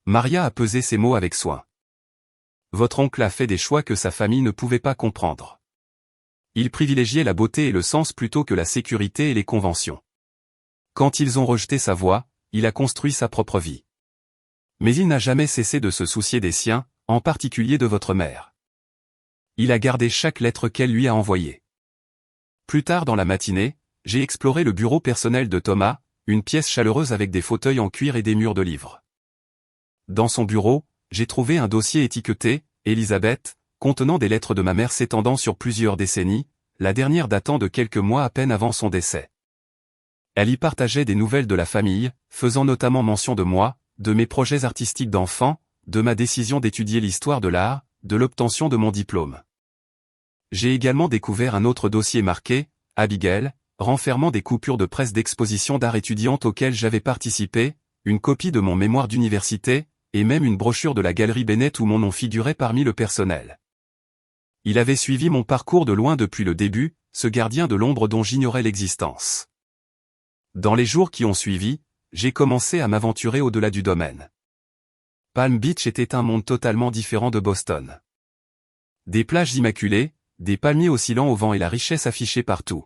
Maria a pesé ses mots avec soin. Votre oncle a fait des choix que sa famille ne pouvait pas comprendre. Il privilégiait la beauté et le sens plutôt que la sécurité et les conventions. Quand ils ont rejeté sa voie, il a construit sa propre vie. Mais il n'a jamais cessé de se soucier des siens, en particulier de votre mère. Il a gardé chaque lettre qu'elle lui a envoyée. Plus tard dans la matinée, j'ai exploré le bureau personnel de Thomas, une pièce chaleureuse avec des fauteuils en cuir et des murs de livres. Dans son bureau, j'ai trouvé un dossier étiqueté « Elisabeth », contenant des lettres de ma mère s'étendant sur plusieurs décennies, la dernière datant de quelques mois à peine avant son décès. Elle y partageait des nouvelles de la famille, faisant notamment mention de moi, de mes projets artistiques d'enfant, de ma décision d'étudier l'histoire de l'art, de l'obtention de mon diplôme. J'ai également découvert un autre dossier marqué « Abigail », renfermant des coupures de presse d'expositions d'art étudiantes auxquelles j'avais participé, une copie de mon mémoire d'université, et même une brochure de la Galerie Bennett où mon nom figurait parmi le personnel. Il avait suivi mon parcours de loin depuis le début, ce gardien de l'ombre dont j'ignorais l'existence. Dans les jours qui ont suivi, j'ai commencé à m'aventurer au-delà du domaine. Palm Beach était un monde totalement différent de Boston. Des plages immaculées, des palmiers oscillant au vent et la richesse affichée partout.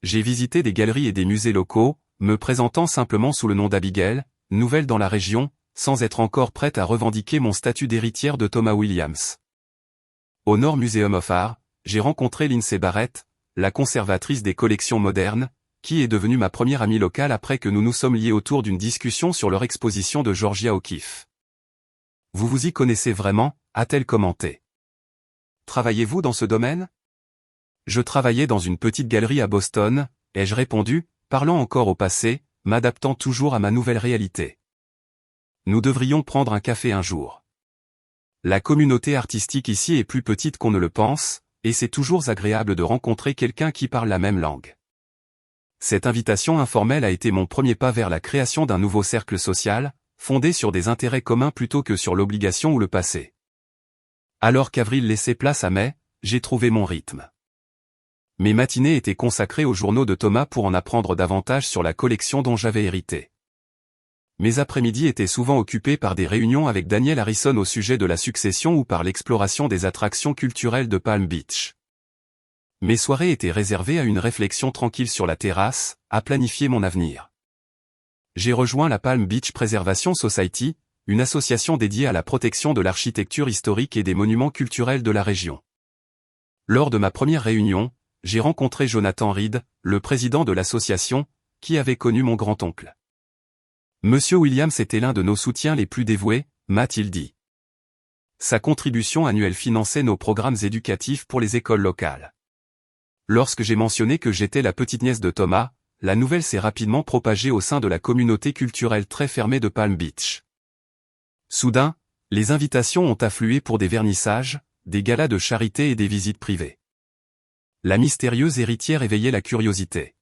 J'ai visité des galeries et des musées locaux, me présentant simplement sous le nom d'Abigail, nouvelle dans la région, sans être encore prête à revendiquer mon statut d'héritière de Thomas Williams. Au Nord Museum of Art, j'ai rencontré Lindsay Barrett, la conservatrice des collections modernes, qui est devenue ma première amie locale après que nous nous sommes liés autour d'une discussion sur leur exposition de Georgia O'Keeffe. « Vous vous y connaissez vraiment ?» a-t-elle commenté. « Travaillez-vous dans ce domaine ?» Je travaillais dans une petite galerie à Boston, ai-je répondu, parlant encore au passé, m'adaptant toujours à ma nouvelle réalité. Nous devrions prendre un café un jour. La communauté artistique ici est plus petite qu'on ne le pense, et c'est toujours agréable de rencontrer quelqu'un qui parle la même langue. Cette invitation informelle a été mon premier pas vers la création d'un nouveau cercle social, fondé sur des intérêts communs plutôt que sur l'obligation ou le passé. Alors qu'avril laissait place à mai, j'ai trouvé mon rythme. Mes matinées étaient consacrées aux journaux de Thomas pour en apprendre davantage sur la collection dont j'avais hérité. Mes après-midi étaient souvent occupés par des réunions avec Daniel Harrison au sujet de la succession ou par l'exploration des attractions culturelles de Palm Beach. Mes soirées étaient réservées à une réflexion tranquille sur la terrasse, à planifier mon avenir. J'ai rejoint la Palm Beach Preservation Society, une association dédiée à la protection de l'architecture historique et des monuments culturels de la région. Lors de ma première réunion, j'ai rencontré Jonathan Reed, le président de l'association, qui avait connu mon grand-oncle. Monsieur Williams était l'un de nos soutiens les plus dévoués, m'a-t-il dit. Sa contribution annuelle finançait nos programmes éducatifs pour les écoles locales. Lorsque j'ai mentionné que j'étais la petite-nièce de Thomas, la nouvelle s'est rapidement propagée au sein de la communauté culturelle très fermée de Palm Beach. Soudain, les invitations ont afflué pour des vernissages, des galas de charité et des visites privées. La mystérieuse héritière éveillait la curiosité.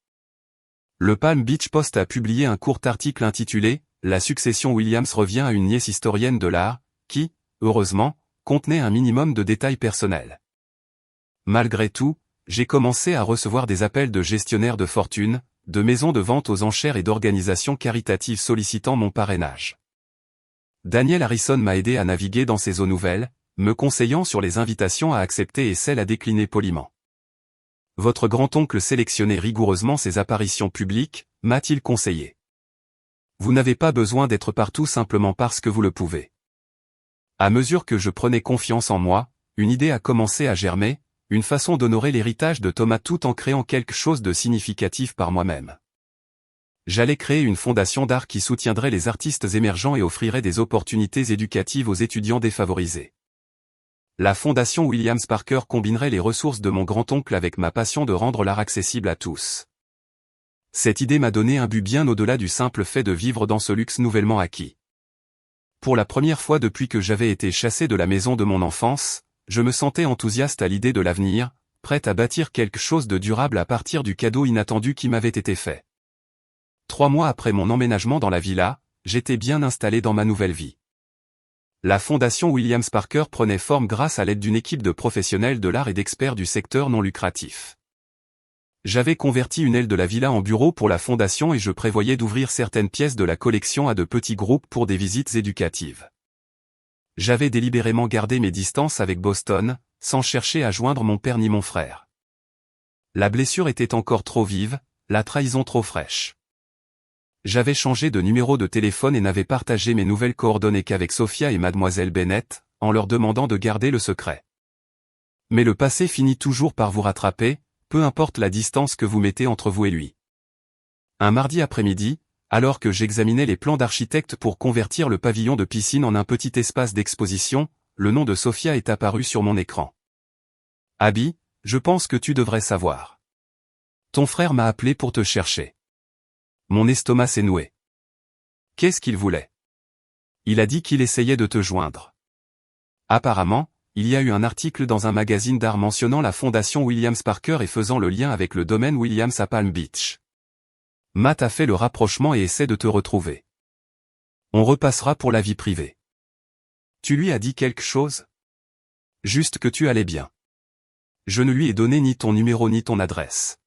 Le Palm Beach Post a publié un court article intitulé « La succession Williams revient à une nièce historienne de l'art » qui, heureusement, contenait un minimum de détails personnels. Malgré tout, j'ai commencé à recevoir des appels de gestionnaires de fortune, de maisons de vente aux enchères et d'organisations caritatives sollicitant mon parrainage. Daniel Harrison m'a aidé à naviguer dans ces eaux nouvelles, me conseillant sur les invitations à accepter et celles à décliner poliment. Votre grand-oncle sélectionnait rigoureusement ses apparitions publiques, m'a-t-il conseillé. Vous n'avez pas besoin d'être partout simplement parce que vous le pouvez. À mesure que je prenais confiance en moi, une idée a commencé à germer, une façon d'honorer l'héritage de Thomas tout en créant quelque chose de significatif par moi-même. J'allais créer une fondation d'art qui soutiendrait les artistes émergents et offrirait des opportunités éducatives aux étudiants défavorisés. La fondation Williams Parker combinerait les ressources de mon grand-oncle avec ma passion de rendre l'art accessible à tous. Cette idée m'a donné un but bien au-delà du simple fait de vivre dans ce luxe nouvellement acquis. Pour la première fois depuis que j'avais été chassé de la maison de mon enfance, je me sentais enthousiaste à l'idée de l'avenir, prête à bâtir quelque chose de durable à partir du cadeau inattendu qui m'avait été fait. 3 mois après mon emménagement dans la villa, j'étais bien installé dans ma nouvelle vie. La fondation Williams Parker prenait forme grâce à l'aide d'une équipe de professionnels de l'art et d'experts du secteur non lucratif. J'avais converti une aile de la villa en bureau pour la fondation et je prévoyais d'ouvrir certaines pièces de la collection à de petits groupes pour des visites éducatives. J'avais délibérément gardé mes distances avec Boston, sans chercher à joindre mon père ni mon frère. La blessure était encore trop vive, la trahison trop fraîche. J'avais changé de numéro de téléphone et n'avais partagé mes nouvelles coordonnées qu'avec Sophia et mademoiselle Bennett, en leur demandant de garder le secret. Mais le passé finit toujours par vous rattraper, peu importe la distance que vous mettez entre vous et lui. Un mardi après-midi, alors que j'examinais les plans d'architecte pour convertir le pavillon de piscine en un petit espace d'exposition, le nom de Sophia est apparu sur mon écran. Abby, je pense que tu devrais savoir. Ton frère m'a appelé pour te chercher. Mon estomac s'est noué. Qu'est-ce qu'il voulait? Il a dit qu'il essayait de te joindre. Apparemment, il y a eu un article dans un magazine d'art mentionnant la fondation Williams Parker et faisant le lien avec le domaine Williams à Palm Beach. Matt a fait le rapprochement et essaie de te retrouver. On repassera pour la vie privée. Tu lui as dit quelque chose? Juste que tu allais bien. Je ne lui ai donné ni ton numéro ni ton adresse.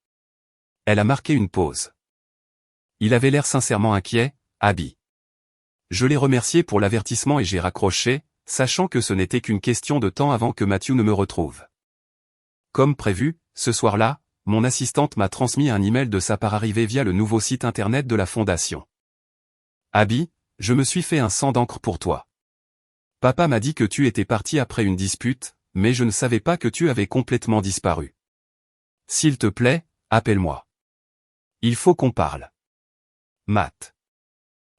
Elle a marqué une pause. Il avait l'air sincèrement inquiet, Abby. Je l'ai remercié pour l'avertissement et j'ai raccroché, sachant que ce n'était qu'une question de temps avant que Matthew ne me retrouve. Comme prévu, ce soir-là, mon assistante m'a transmis un email de sa part arrivé via le nouveau site internet de la fondation. Abby, je me suis fait un sang d'encre pour toi. Papa m'a dit que tu étais parti après une dispute, mais je ne savais pas que tu avais complètement disparu. S'il te plaît, appelle-moi. Il faut qu'on parle. Matt.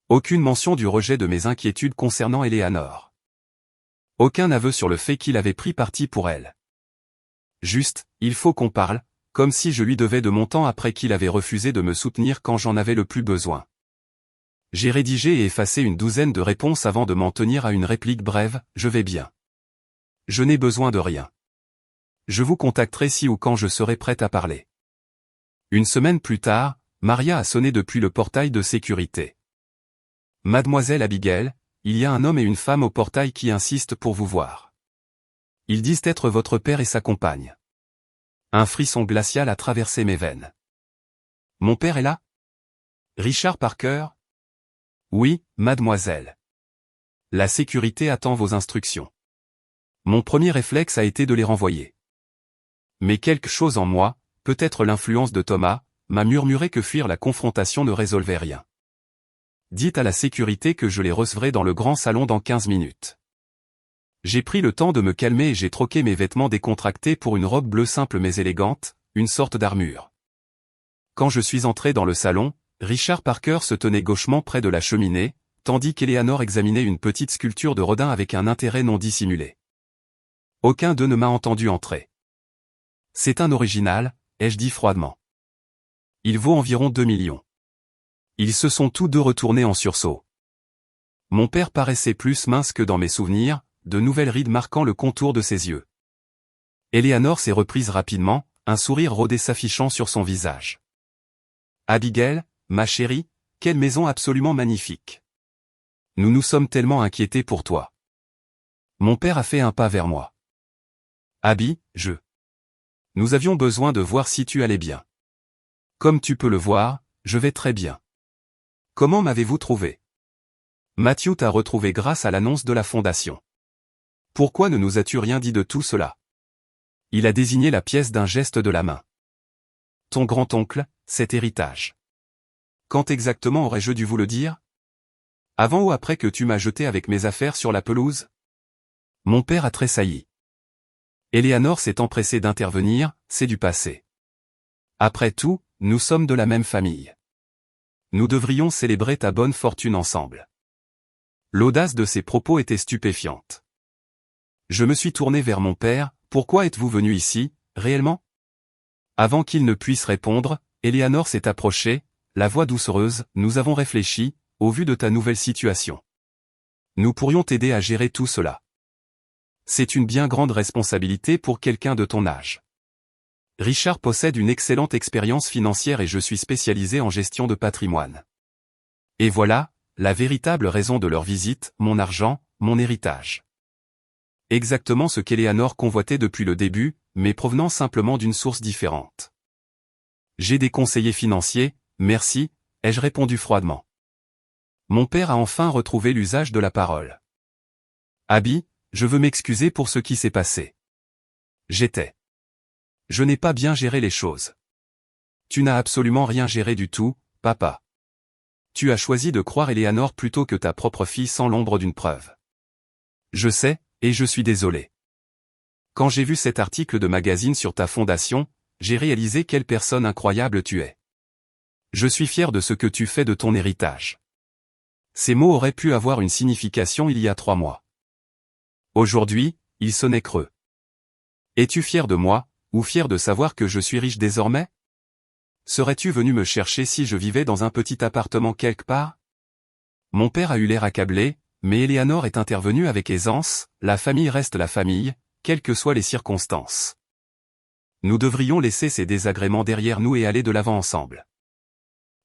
Aucune mention du rejet de mes inquiétudes concernant Eleanor. Aucun aveu sur le fait qu'il avait pris parti pour elle. Juste, il faut qu'on parle, comme si je lui devais de mon temps après qu'il avait refusé de me soutenir quand j'en avais le plus besoin. J'ai rédigé et effacé une douzaine de réponses avant de m'en tenir à une réplique brève, je vais bien. Je n'ai besoin de rien. Je vous contacterai si ou quand je serai prête à parler. Une semaine plus tard, Maria a sonné depuis le portail de sécurité. Mademoiselle Abigail, il y a un homme et une femme au portail qui insistent pour vous voir. Ils disent être votre père et sa compagne. Un frisson glacial a traversé mes veines. Mon père est là? Richard Parker? Oui, mademoiselle. La sécurité attend vos instructions. Mon premier réflexe a été de les renvoyer. Mais quelque chose en moi, peut-être l'influence de Thomas, m'a murmuré que fuir la confrontation ne résolvait rien. Dites à la sécurité que je les recevrai dans le grand salon dans 15 minutes. J'ai pris le temps de me calmer et j'ai troqué mes vêtements décontractés pour une robe bleue simple mais élégante, une sorte d'armure. Quand je suis entré dans le salon, Richard Parker se tenait gauchement près de la cheminée, tandis qu'Eleanor examinait une petite sculpture de Rodin avec un intérêt non dissimulé. Aucun d'eux ne m'a entendu entrer. C'est un original, ai-je dit froidement. Il vaut environ 2 millions. Ils se sont tous deux retournés en sursaut. Mon père paraissait plus mince que dans mes souvenirs, de nouvelles rides marquant le contour de ses yeux. Eleanor s'est reprise rapidement, un sourire rôdé s'affichant sur son visage. Abigail, ma chérie, quelle maison absolument magnifique. Nous nous sommes tellement inquiétés pour toi. Mon père a fait un pas vers moi. Abby, Nous avions besoin de voir si tu allais bien. Comme tu peux le voir, je vais très bien. Comment m'avez-vous trouvé? Matthew t'a retrouvé grâce à l'annonce de la fondation. Pourquoi ne nous as-tu rien dit de tout cela? Il a désigné la pièce d'un geste de la main. Ton grand-oncle, cet héritage. Quand exactement aurais-je dû vous le dire? Avant ou après que tu m'as jeté avec mes affaires sur la pelouse? Mon père a tressailli. Eleanor s'est empressée d'intervenir, c'est du passé. Après tout, nous sommes de la même famille. Nous devrions célébrer ta bonne fortune ensemble. L'audace de ses propos était stupéfiante. Je me suis tourné vers mon père, pourquoi êtes-vous venu ici, réellement? Avant qu'il ne puisse répondre, Eleanor s'est approchée, la voix doucereuse, nous avons réfléchi, au vu de ta nouvelle situation. Nous pourrions t'aider à gérer tout cela. C'est une bien grande responsabilité pour quelqu'un de ton âge. Richard possède une excellente expérience financière et je suis spécialisé en gestion de patrimoine. Et voilà, la véritable raison de leur visite, mon argent, mon héritage. Exactement ce qu'Eleanor convoitait depuis le début, mais provenant simplement d'une source différente. J'ai des conseillers financiers, merci, ai-je répondu froidement. Mon père a enfin retrouvé l'usage de la parole. Abby, je veux m'excuser pour ce qui s'est passé. Je n'ai pas bien géré les choses. Tu n'as absolument rien géré du tout, papa. Tu as choisi de croire Eleanor plutôt que ta propre fille sans l'ombre d'une preuve. Je sais, et je suis désolé. Quand j'ai vu cet article de magazine sur ta fondation, j'ai réalisé quelle personne incroyable tu es. Je suis fier de ce que tu fais de ton héritage. Ces mots auraient pu avoir une signification il y a 3 mois. Aujourd'hui, il sonnait creux. Es-tu fier de moi, ou fier de savoir que je suis riche désormais? Serais-tu venu me chercher si je vivais dans un petit appartement quelque part? Mon père a eu l'air accablé, mais Eleanor est intervenue avec aisance, la famille reste la famille, quelles que soient les circonstances. Nous devrions laisser ces désagréments derrière nous et aller de l'avant ensemble.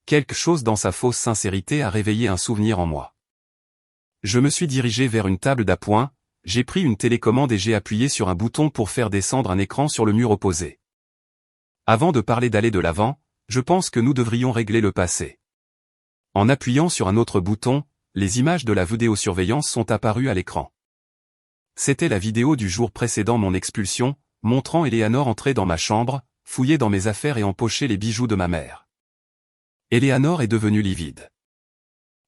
Quelque chose dans sa fausse sincérité a réveillé un souvenir en moi. Je me suis dirigé vers une table d'appoint, j'ai pris une télécommande et j'ai appuyé sur un bouton pour faire descendre un écran sur le mur opposé. Avant de parler d'aller de l'avant, je pense que nous devrions régler le passé. En appuyant sur un autre bouton, les images de la vidéosurveillance sont apparues à l'écran. C'était la vidéo du jour précédant mon expulsion, montrant Eleanor entrer dans ma chambre, fouiller dans mes affaires et empocher les bijoux de ma mère. Eleanor est devenue livide.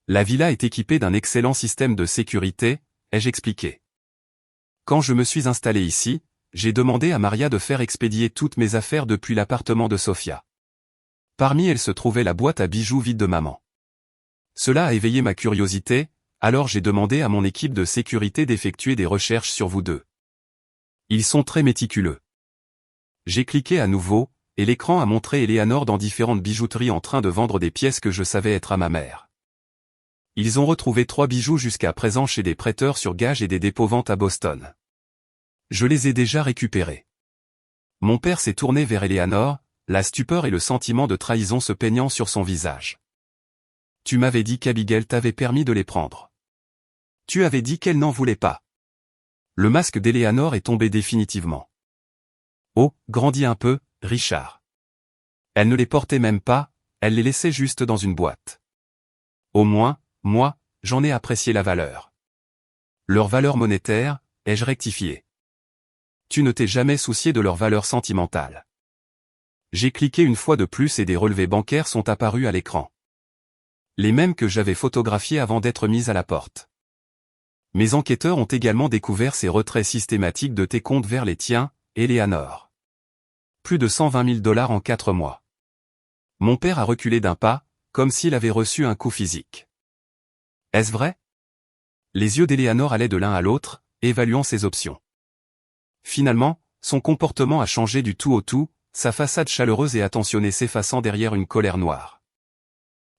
La villa est équipée d'un excellent système de sécurité, ai-je expliqué. Quand je me suis installé ici, j'ai demandé à Maria de faire expédier toutes mes affaires depuis l'appartement de Sofia. Parmi elles se trouvait la boîte à bijoux vide de maman. Cela a éveillé ma curiosité, alors j'ai demandé à mon équipe de sécurité d'effectuer des recherches sur vous deux. Ils sont très méticuleux. J'ai cliqué à nouveau, et l'écran a montré Eleanor dans différentes bijouteries en train de vendre des pièces que je savais être à ma mère. Ils ont retrouvé 3 bijoux jusqu'à présent chez des prêteurs sur gage et des dépôts-ventes à Boston. Je les ai déjà récupérés. Mon père s'est tourné vers Eleanor, la stupeur et le sentiment de trahison se peignant sur son visage. Tu m'avais dit qu'Abigail t'avait permis de les prendre. Tu avais dit qu'elle n'en voulait pas. Le masque d'Eleanor est tombé définitivement. Oh, grandis un peu, Richard. Elle ne les portait même pas, elle les laissait juste dans une boîte. Au moins, moi, j'en ai apprécié la valeur. Leur valeur monétaire, ai-je rectifié. Tu ne t'es jamais soucié de leur valeur sentimentale. J'ai cliqué une fois de plus et des relevés bancaires sont apparus à l'écran. Les mêmes que j'avais photographiés avant d'être mis à la porte. Mes enquêteurs ont également découvert ces retraits systématiques de tes comptes vers les tiens, Eleanor. Plus de 120 000 $ en 4 mois. Mon père a reculé d'un pas, comme s'il avait reçu un coup physique. Est-ce vrai? Les yeux d'Eleanor allaient de l'un à l'autre, évaluant ses options. Finalement, son comportement a changé du tout au tout, sa façade chaleureuse et attentionnée s'effaçant derrière une colère noire.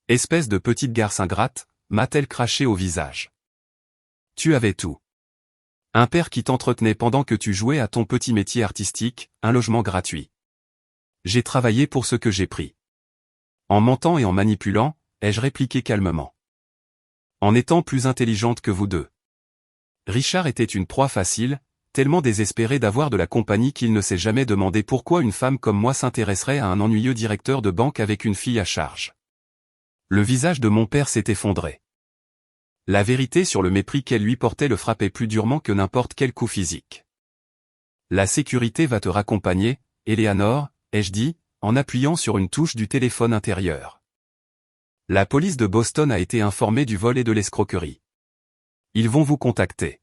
Espèce de petite garce ingrate, m'a-t-elle craché au visage. Tu avais tout. Un père qui t'entretenait pendant que tu jouais à ton petit métier artistique, un logement gratuit. J'ai travaillé pour ce que j'ai pris. En mentant et en manipulant, ai-je répliqué calmement. En étant plus intelligente que vous deux. Richard était une proie facile, tellement désespéré d'avoir de la compagnie qu'il ne s'est jamais demandé pourquoi une femme comme moi s'intéresserait à un ennuyeux directeur de banque avec une fille à charge. Le visage de mon père s'est effondré. La vérité sur le mépris qu'elle lui portait le frappait plus durement que n'importe quel coup physique. La sécurité va te raccompagner, Eleanor, ai-je dit, en appuyant sur une touche du téléphone intérieur. La police de Boston a été informée du vol et de l'escroquerie. Ils vont vous contacter.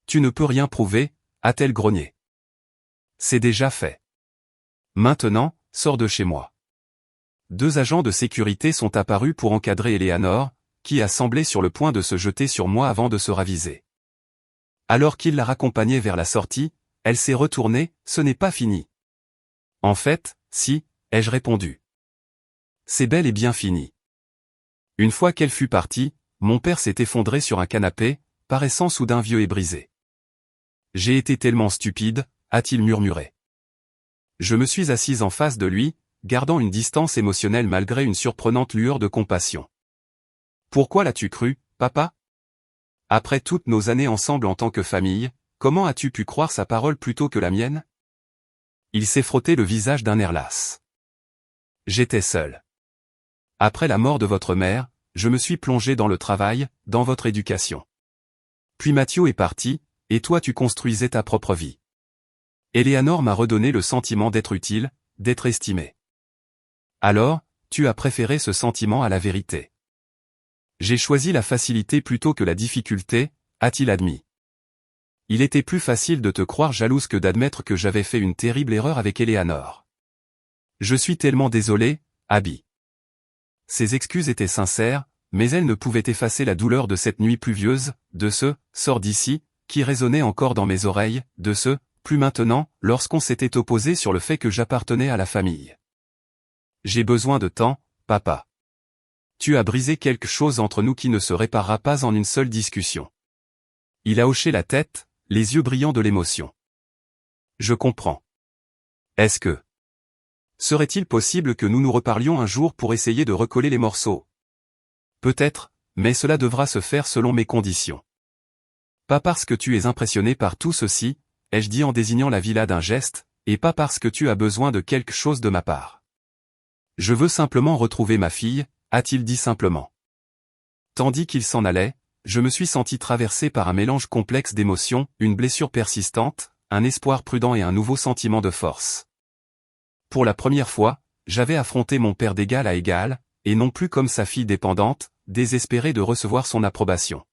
Tu ne peux rien prouver, a-t-elle grogné. C'est déjà fait. Maintenant, sors de chez moi. 2 agents de sécurité sont apparus pour encadrer Eleanor, qui a semblé sur le point de se jeter sur moi avant de se raviser. Alors qu'il la raccompagnait vers la sortie, elle s'est retournée, ce n'est pas fini. En fait, si, ai-je répondu. C'est bel et bien fini. Une fois qu'elle fut partie, mon père s'est effondré sur un canapé, paraissant soudain vieux et brisé. J'ai été tellement stupide, a-t-il murmuré. Je me suis assise en face de lui, gardant une distance émotionnelle malgré une surprenante lueur de compassion. Pourquoi l'as-tu cru, papa? Après toutes nos années ensemble en tant que famille, comment as-tu pu croire sa parole plutôt que la mienne? Il s'est frotté le visage d'un air las. J'étais seul. Après la mort de votre mère, je me suis plongé dans le travail, dans votre éducation. Puis Matthew est parti, et toi tu construisais ta propre vie. Eleanor m'a redonné le sentiment d'être utile, d'être estimé. Alors, tu as préféré ce sentiment à la vérité. J'ai choisi la facilité plutôt que la difficulté, a-t-il admis. Il était plus facile de te croire jalouse que d'admettre que j'avais fait une terrible erreur avec Eleanor. Je suis tellement désolé, Abby. Ses excuses étaient sincères, mais elles ne pouvaient effacer la douleur de cette nuit pluvieuse, de ce « sors d'ici » qui résonnait encore dans mes oreilles, de ce « plus maintenant » lorsqu'on s'était opposé sur le fait que j'appartenais à la famille. J'ai besoin de temps, papa. Tu as brisé quelque chose entre nous qui ne se réparera pas en une seule discussion. Il a hoché la tête, les yeux brillants de l'émotion. Je comprends. Est-ce que... Serait-il possible que nous nous reparlions un jour pour essayer de recoller les morceaux? Peut-être, mais cela devra se faire selon mes conditions. Pas parce que tu es impressionné par tout ceci, ai-je dit en désignant la villa d'un geste, et pas parce que tu as besoin de quelque chose de ma part. Je veux simplement retrouver ma fille, a-t-il dit simplement. Tandis qu'il s'en allait, je me suis senti traversé par un mélange complexe d'émotions, une blessure persistante, un espoir prudent et un nouveau sentiment de force. Pour la première fois, j'avais affronté mon père d'égal à égal, et non plus comme sa fille dépendante, désespérée de recevoir son approbation.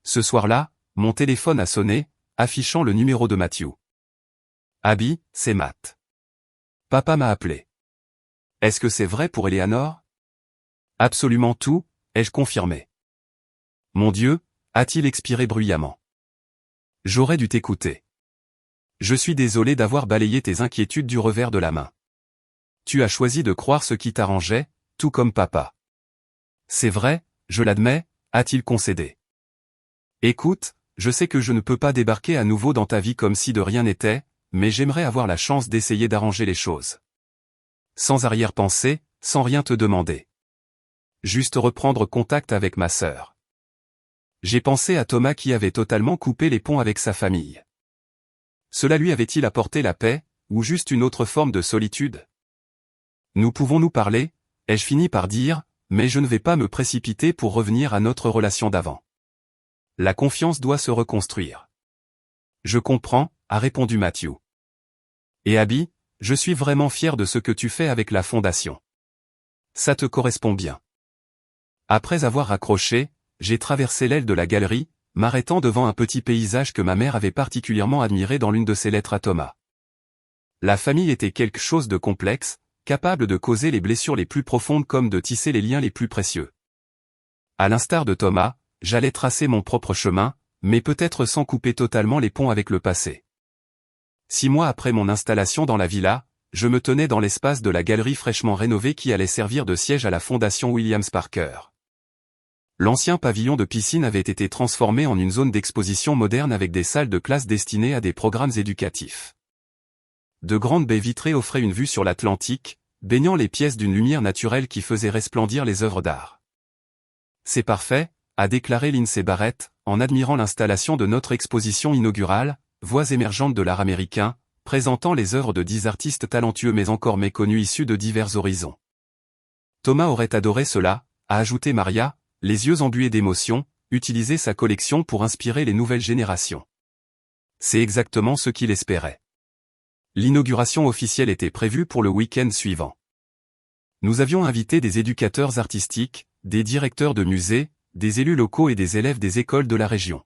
Ce soir-là, mon téléphone a sonné, affichant le numéro de Matthew. Abby, c'est Matt. Papa m'a appelé. Est-ce que c'est vrai pour Eleanor? Absolument tout, ai-je confirmé. Mon Dieu, a-t-il expiré bruyamment. J'aurais dû t'écouter. Je suis désolé d'avoir balayé tes inquiétudes du revers de la main. Tu as choisi de croire ce qui t'arrangeait, tout comme papa. C'est vrai, je l'admets, a-t-il concédé. Écoute, je sais que je ne peux pas débarquer à nouveau dans ta vie comme si de rien n'était, mais j'aimerais avoir la chance d'essayer d'arranger les choses. Sans arrière-pensée, sans rien te demander. Juste reprendre contact avec ma sœur. J'ai pensé à Thomas qui avait totalement coupé les ponts avec sa famille. Cela lui avait-il apporté la paix, ou juste une autre forme de solitude? Nous pouvons nous parler, ai-je fini par dire, mais je ne vais pas me précipiter pour revenir à notre relation d'avant. La confiance doit se reconstruire. Je comprends, a répondu Matthew. Et Abby, je suis vraiment fier de ce que tu fais avec la fondation. Ça te correspond bien. Après avoir raccroché, j'ai traversé l'aile de la galerie, m'arrêtant devant un petit paysage que ma mère avait particulièrement admiré dans l'une de ses lettres à Thomas. La famille était quelque chose de complexe, capable de causer les blessures les plus profondes comme de tisser les liens les plus précieux. À l'instar de Thomas, j'allais tracer mon propre chemin, mais peut-être sans couper totalement les ponts avec le passé. 6 mois après mon installation dans la villa, je me tenais dans l'espace de la galerie fraîchement rénovée qui allait servir de siège à la Fondation Williams Parker. L'ancien pavillon de piscine avait été transformé en une zone d'exposition moderne avec des salles de classe destinées à des programmes éducatifs. De grandes baies vitrées offraient une vue sur l'Atlantique, baignant les pièces d'une lumière naturelle qui faisait resplendir les œuvres d'art. C'est parfait, a déclaré Lindsay Barrett, en admirant l'installation de notre exposition inaugurale, Voix émergentes de l'art américain, présentant les œuvres de 10 artistes talentueux mais encore méconnus issus de divers horizons. Thomas aurait adoré cela, a ajouté Maria, les yeux embués d'émotion, utiliser sa collection pour inspirer les nouvelles générations. C'est exactement ce qu'il espérait. L'inauguration officielle était prévue pour le week-end suivant. Nous avions invité des éducateurs artistiques, des directeurs de musées, des élus locaux et des élèves des écoles de la région.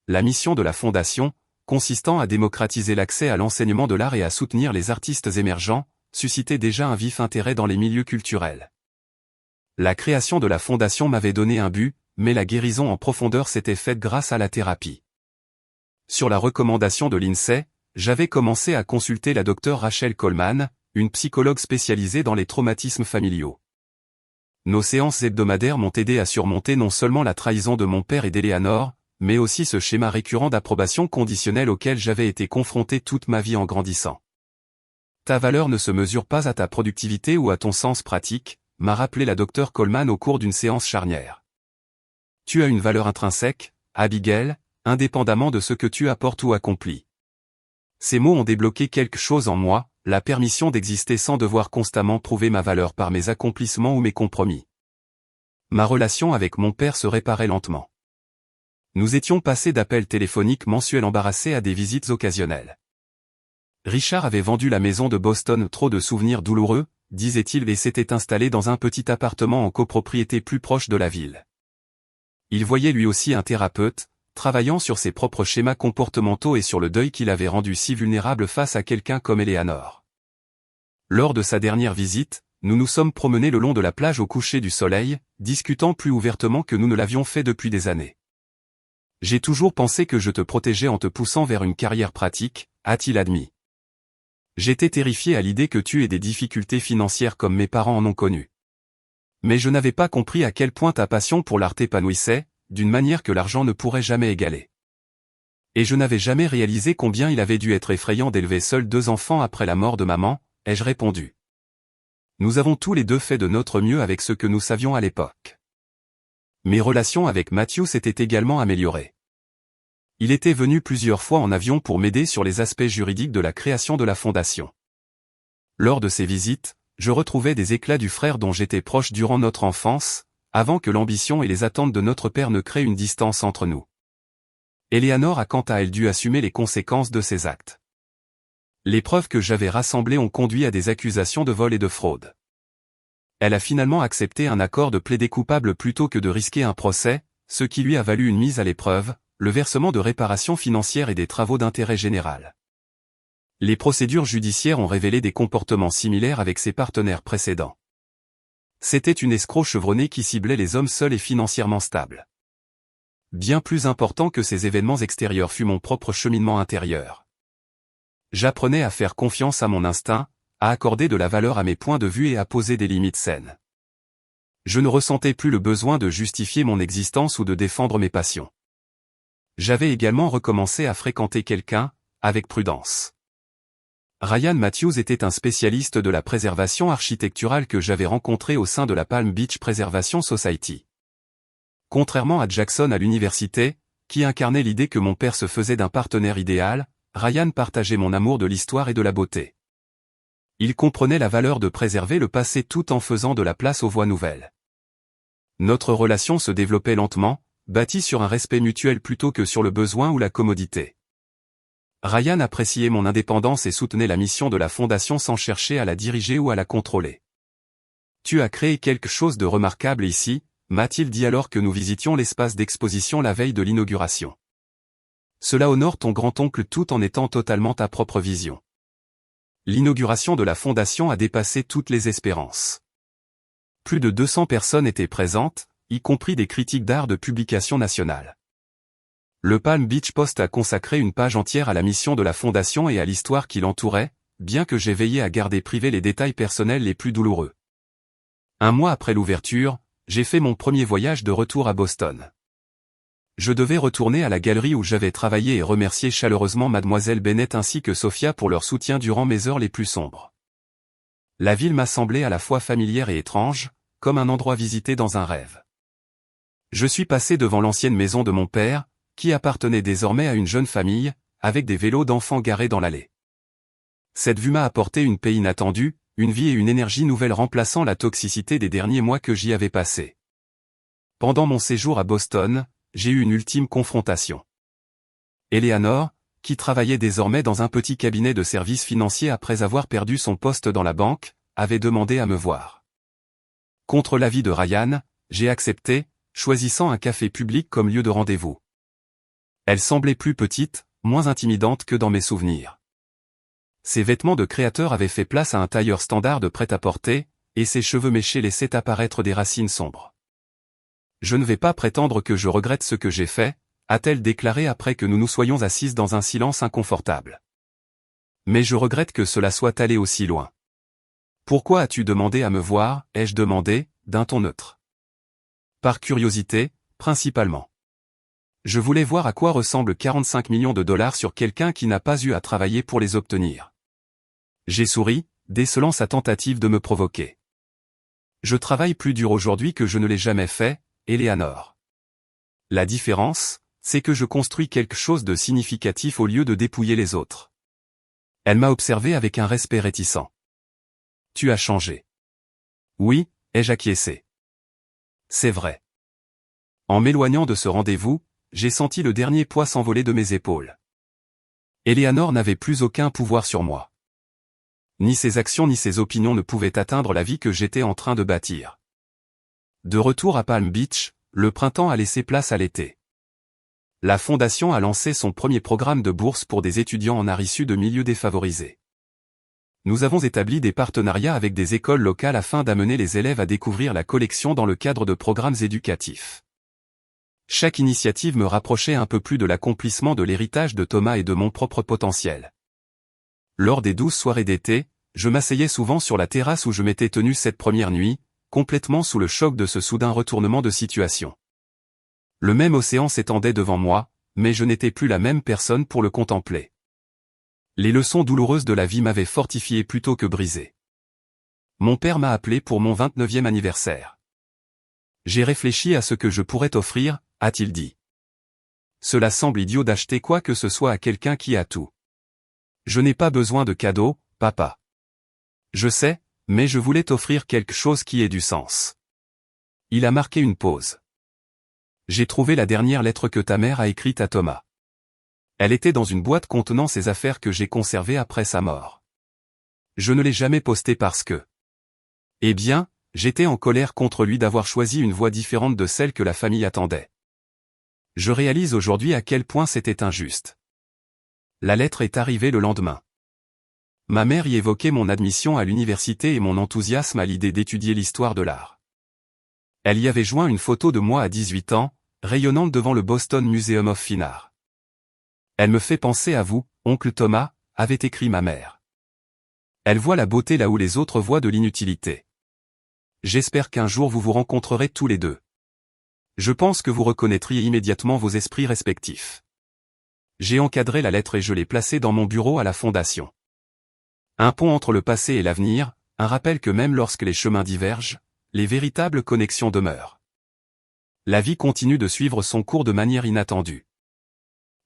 La mission de la Fondation, consistant à démocratiser l'accès à l'enseignement de l'art et à soutenir les artistes émergents, suscitait déjà un vif intérêt dans les milieux culturels. La création de la Fondation m'avait donné un but, mais la guérison en profondeur s'était faite grâce à la thérapie. Sur la recommandation de l'INSEE, j'avais commencé à consulter la docteure Rachel Coleman, une psychologue spécialisée dans les traumatismes familiaux. Nos séances hebdomadaires m'ont aidé à surmonter non seulement la trahison de mon père et d'Eleanor, mais aussi ce schéma récurrent d'approbation conditionnelle auquel j'avais été confronté toute ma vie en grandissant. Ta valeur ne se mesure pas à ta productivité ou à ton sens pratique, m'a rappelé la docteure Coleman au cours d'une séance charnière. Tu as une valeur intrinsèque, Abigail, indépendamment de ce que tu apportes ou accomplis. Ces mots ont débloqué quelque chose en moi, la permission d'exister sans devoir constamment prouver ma valeur par mes accomplissements ou mes compromis. Ma relation avec mon père se réparait lentement. Nous étions passés d'appels téléphoniques mensuels embarrassés à des visites occasionnelles. Richard avait vendu la maison de Boston, trop de souvenirs douloureux, disait-il, et s'était installé dans un petit appartement en copropriété plus proche de la ville. Il voyait lui aussi un thérapeute, travaillant sur ses propres schémas comportementaux et sur le deuil qu'il avait rendu si vulnérable face à quelqu'un comme Eleanor. Lors de sa dernière visite, nous nous sommes promenés le long de la plage au coucher du soleil, discutant plus ouvertement que nous ne l'avions fait depuis des années. J'ai toujours pensé que je te protégeais en te poussant vers une carrière pratique, a-t-il admis. J'étais terrifié à l'idée que tu aies des difficultés financières comme mes parents en ont connu. Mais je n'avais pas compris à quel point ta passion pour l'art t'épanouissait, d'une manière que l'argent ne pourrait jamais égaler. Et je n'avais jamais réalisé combien il avait dû être effrayant d'élever seul 2 enfants après la mort de maman, ai-je répondu. Nous avons tous les deux fait de notre mieux avec ce que nous savions à l'époque. Mes relations avec Matthew s'étaient également améliorées. Il était venu plusieurs fois en avion pour m'aider sur les aspects juridiques de la création de la Fondation. Lors de ces visites, je retrouvais des éclats du frère dont j'étais proche durant notre enfance, avant que l'ambition et les attentes de notre père ne créent une distance entre nous. Eleanor a quant à elle dû assumer les conséquences de ses actes. Les preuves que j'avais rassemblées ont conduit à des accusations de vol et de fraude. Elle a finalement accepté un accord de plaider coupable plutôt que de risquer un procès, ce qui lui a valu une mise à l'épreuve, le versement de réparations financières et des travaux d'intérêt général. Les procédures judiciaires ont révélé des comportements similaires avec ses partenaires précédents. C'était une escroc chevronnée qui ciblait les hommes seuls et financièrement stables. Bien plus important que ces événements extérieurs fut mon propre cheminement intérieur. J'apprenais à faire confiance à mon instinct, à accorder de la valeur à mes points de vue et à poser des limites saines. Je ne ressentais plus le besoin de justifier mon existence ou de défendre mes passions. J'avais également recommencé à fréquenter quelqu'un, avec prudence. Ryan Matthews était un spécialiste de la préservation architecturale que j'avais rencontré au sein de la Palm Beach Preservation Society. Contrairement à Jackson à l'université, qui incarnait l'idée que mon père se faisait d'un partenaire idéal, Ryan partageait mon amour de l'histoire et de la beauté. Il comprenait la valeur de préserver le passé tout en faisant de la place aux voies nouvelles. Notre relation se développait lentement, bâtie sur un respect mutuel plutôt que sur le besoin ou la commodité. Ryan appréciait mon indépendance et soutenait la mission de la Fondation sans chercher à la diriger ou à la contrôler. Tu as créé quelque chose de remarquable ici, m'a-t-il dit alors que nous visitions l'espace d'exposition la veille de l'inauguration. Cela honore ton grand-oncle tout en étant totalement ta propre vision. L'inauguration de la fondation a dépassé toutes les espérances. Plus de 200 personnes étaient présentes, y compris des critiques d'art de publications nationales. Le Palm Beach Post a consacré une page entière à la mission de la fondation et à l'histoire qui l'entourait, bien que j'ai veillé à garder privés les détails personnels les plus douloureux. Un mois après l'ouverture, j'ai fait mon premier voyage de retour à Boston. Je devais retourner à la galerie où j'avais travaillé et remercier chaleureusement Mademoiselle Bennett ainsi que Sophia pour leur soutien durant mes heures les plus sombres. La ville m'a semblé à la fois familière et étrange, comme un endroit visité dans un rêve. Je suis passé devant l'ancienne maison de mon père, qui appartenait désormais à une jeune famille, avec des vélos d'enfants garés dans l'allée. Cette vue m'a apporté une paix inattendue, une vie et une énergie nouvelle remplaçant la toxicité des derniers mois que j'y avais passés. Pendant mon séjour à Boston, j'ai eu une ultime confrontation. Eleanor, qui travaillait désormais dans un petit cabinet de services financiers après avoir perdu son poste dans la banque, avait demandé à me voir. Contre l'avis de Ryan, j'ai accepté, choisissant un café public comme lieu de rendez-vous. Elle semblait plus petite, moins intimidante que dans mes souvenirs. Ses vêtements de créateur avaient fait place à un tailleur standard de prêt-à-porter, et ses cheveux méchés laissaient apparaître des racines sombres. Je ne vais pas prétendre que je regrette ce que j'ai fait, a-t-elle déclaré après que nous nous soyons assises dans un silence inconfortable. Mais je regrette que cela soit allé aussi loin. Pourquoi as-tu demandé à me voir, ai-je demandé, d'un ton neutre. Par curiosité, principalement. Je voulais voir à quoi ressemblent 45 millions de dollars sur quelqu'un qui n'a pas eu à travailler pour les obtenir. J'ai souri, décelant sa tentative de me provoquer. Je travaille plus dur aujourd'hui que je ne l'ai jamais fait, Eleanor. La différence, c'est que je construis quelque chose de significatif au lieu de dépouiller les autres. Elle m'a observé avec un respect réticent. Tu as changé. Oui, ai-je acquiescé. C'est vrai. En m'éloignant de ce rendez-vous, j'ai senti le dernier poids s'envoler de mes épaules. Eleanor n'avait plus aucun pouvoir sur moi. Ni ses actions ni ses opinions ne pouvaient atteindre la vie que j'étais en train de bâtir. De retour à Palm Beach, le printemps a laissé place à l'été. La fondation a lancé son premier programme de bourse pour des étudiants en art issus de milieux défavorisés. Nous avons établi des partenariats avec des écoles locales afin d'amener les élèves à découvrir la collection dans le cadre de programmes éducatifs. Chaque initiative me rapprochait un peu plus de l'accomplissement de l'héritage de Thomas et de mon propre potentiel. Lors des 12 soirées d'été, je m'asseyais souvent sur la terrasse où je m'étais tenu cette première nuit, complètement sous le choc de ce soudain retournement de situation. Le même océan s'étendait devant moi, mais je n'étais plus la même personne pour le contempler. Les leçons douloureuses de la vie m'avaient fortifié plutôt que brisé. Mon père m'a appelé pour mon 29e anniversaire. J'ai réfléchi à ce que je pourrais t'offrir, a-t-il dit. Cela semble idiot d'acheter quoi que ce soit à quelqu'un qui a tout. Je n'ai pas besoin de cadeaux, papa. Je sais, mais je voulais t'offrir quelque chose qui ait du sens. Il a marqué une pause. J'ai trouvé la dernière lettre que ta mère a écrite à Thomas. Elle était dans une boîte contenant ses affaires que j'ai conservées après sa mort. Je ne l'ai jamais postée parce que... Eh bien, j'étais en colère contre lui d'avoir choisi une voie différente de celle que la famille attendait. Je réalise aujourd'hui à quel point c'était injuste. La lettre est arrivée le lendemain. Ma mère y évoquait mon admission à l'université et mon enthousiasme à l'idée d'étudier l'histoire de l'art. Elle y avait joint une photo de moi à 18 ans, rayonnante devant le Boston Museum of Fine Art. Elle me fait penser à vous, oncle Thomas, avait écrit ma mère. Elle voit la beauté là où les autres voient de l'inutilité. J'espère qu'un jour vous vous rencontrerez tous les deux. Je pense que vous reconnaîtriez immédiatement vos esprits respectifs. J'ai encadré la lettre et je l'ai placée dans mon bureau à la fondation. Un pont entre le passé et l'avenir, un rappel que même lorsque les chemins divergent, les véritables connexions demeurent. La vie continue de suivre son cours de manière inattendue.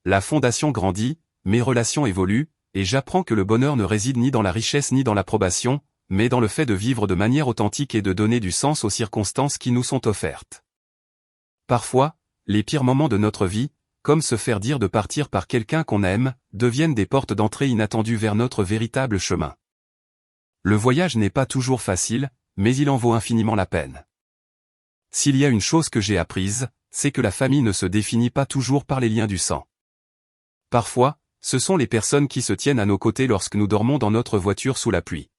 La fondation grandit, mes relations évoluent, et j'apprends que le bonheur ne réside ni dans la richesse ni dans l'approbation, mais dans le fait de vivre de manière authentique et de donner du sens aux circonstances qui nous sont offertes. Parfois, les pires moments de notre vie, comme se faire dire de partir par quelqu'un qu'on aime, deviennent des portes d'entrée inattendues vers notre véritable chemin. Le voyage n'est pas toujours facile, mais il en vaut infiniment la peine. S'il y a une chose que j'ai apprise, c'est que la famille ne se définit pas toujours par les liens du sang. Parfois, Ce sont les personnes qui se tiennent à nos côtés lorsque nous dormons dans notre voiture sous la pluie.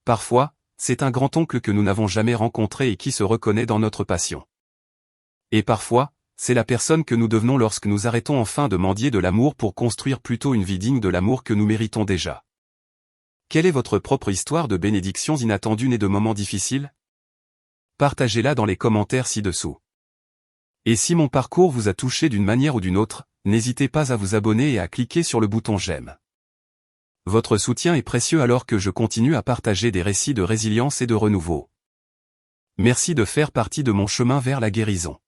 Parfois, c'est un grand-oncle que nous n'avons jamais rencontré et qui se reconnaît dans notre passion. Et parfois, c'est la personne que nous devenons lorsque nous arrêtons enfin de mendier de l'amour pour construire plutôt une vie digne de l'amour que nous méritons déjà. Quelle est votre propre histoire de bénédictions inattendues nées de moments difficiles? Partagez-la dans les commentaires ci-dessous. Et si mon parcours vous a touché d'une manière ou d'une autre, n'hésitez pas à vous abonner et à cliquer sur le bouton j'aime. Votre soutien est précieux alors que je continue à partager des récits de résilience et de renouveau. Merci de faire partie de mon chemin vers la guérison.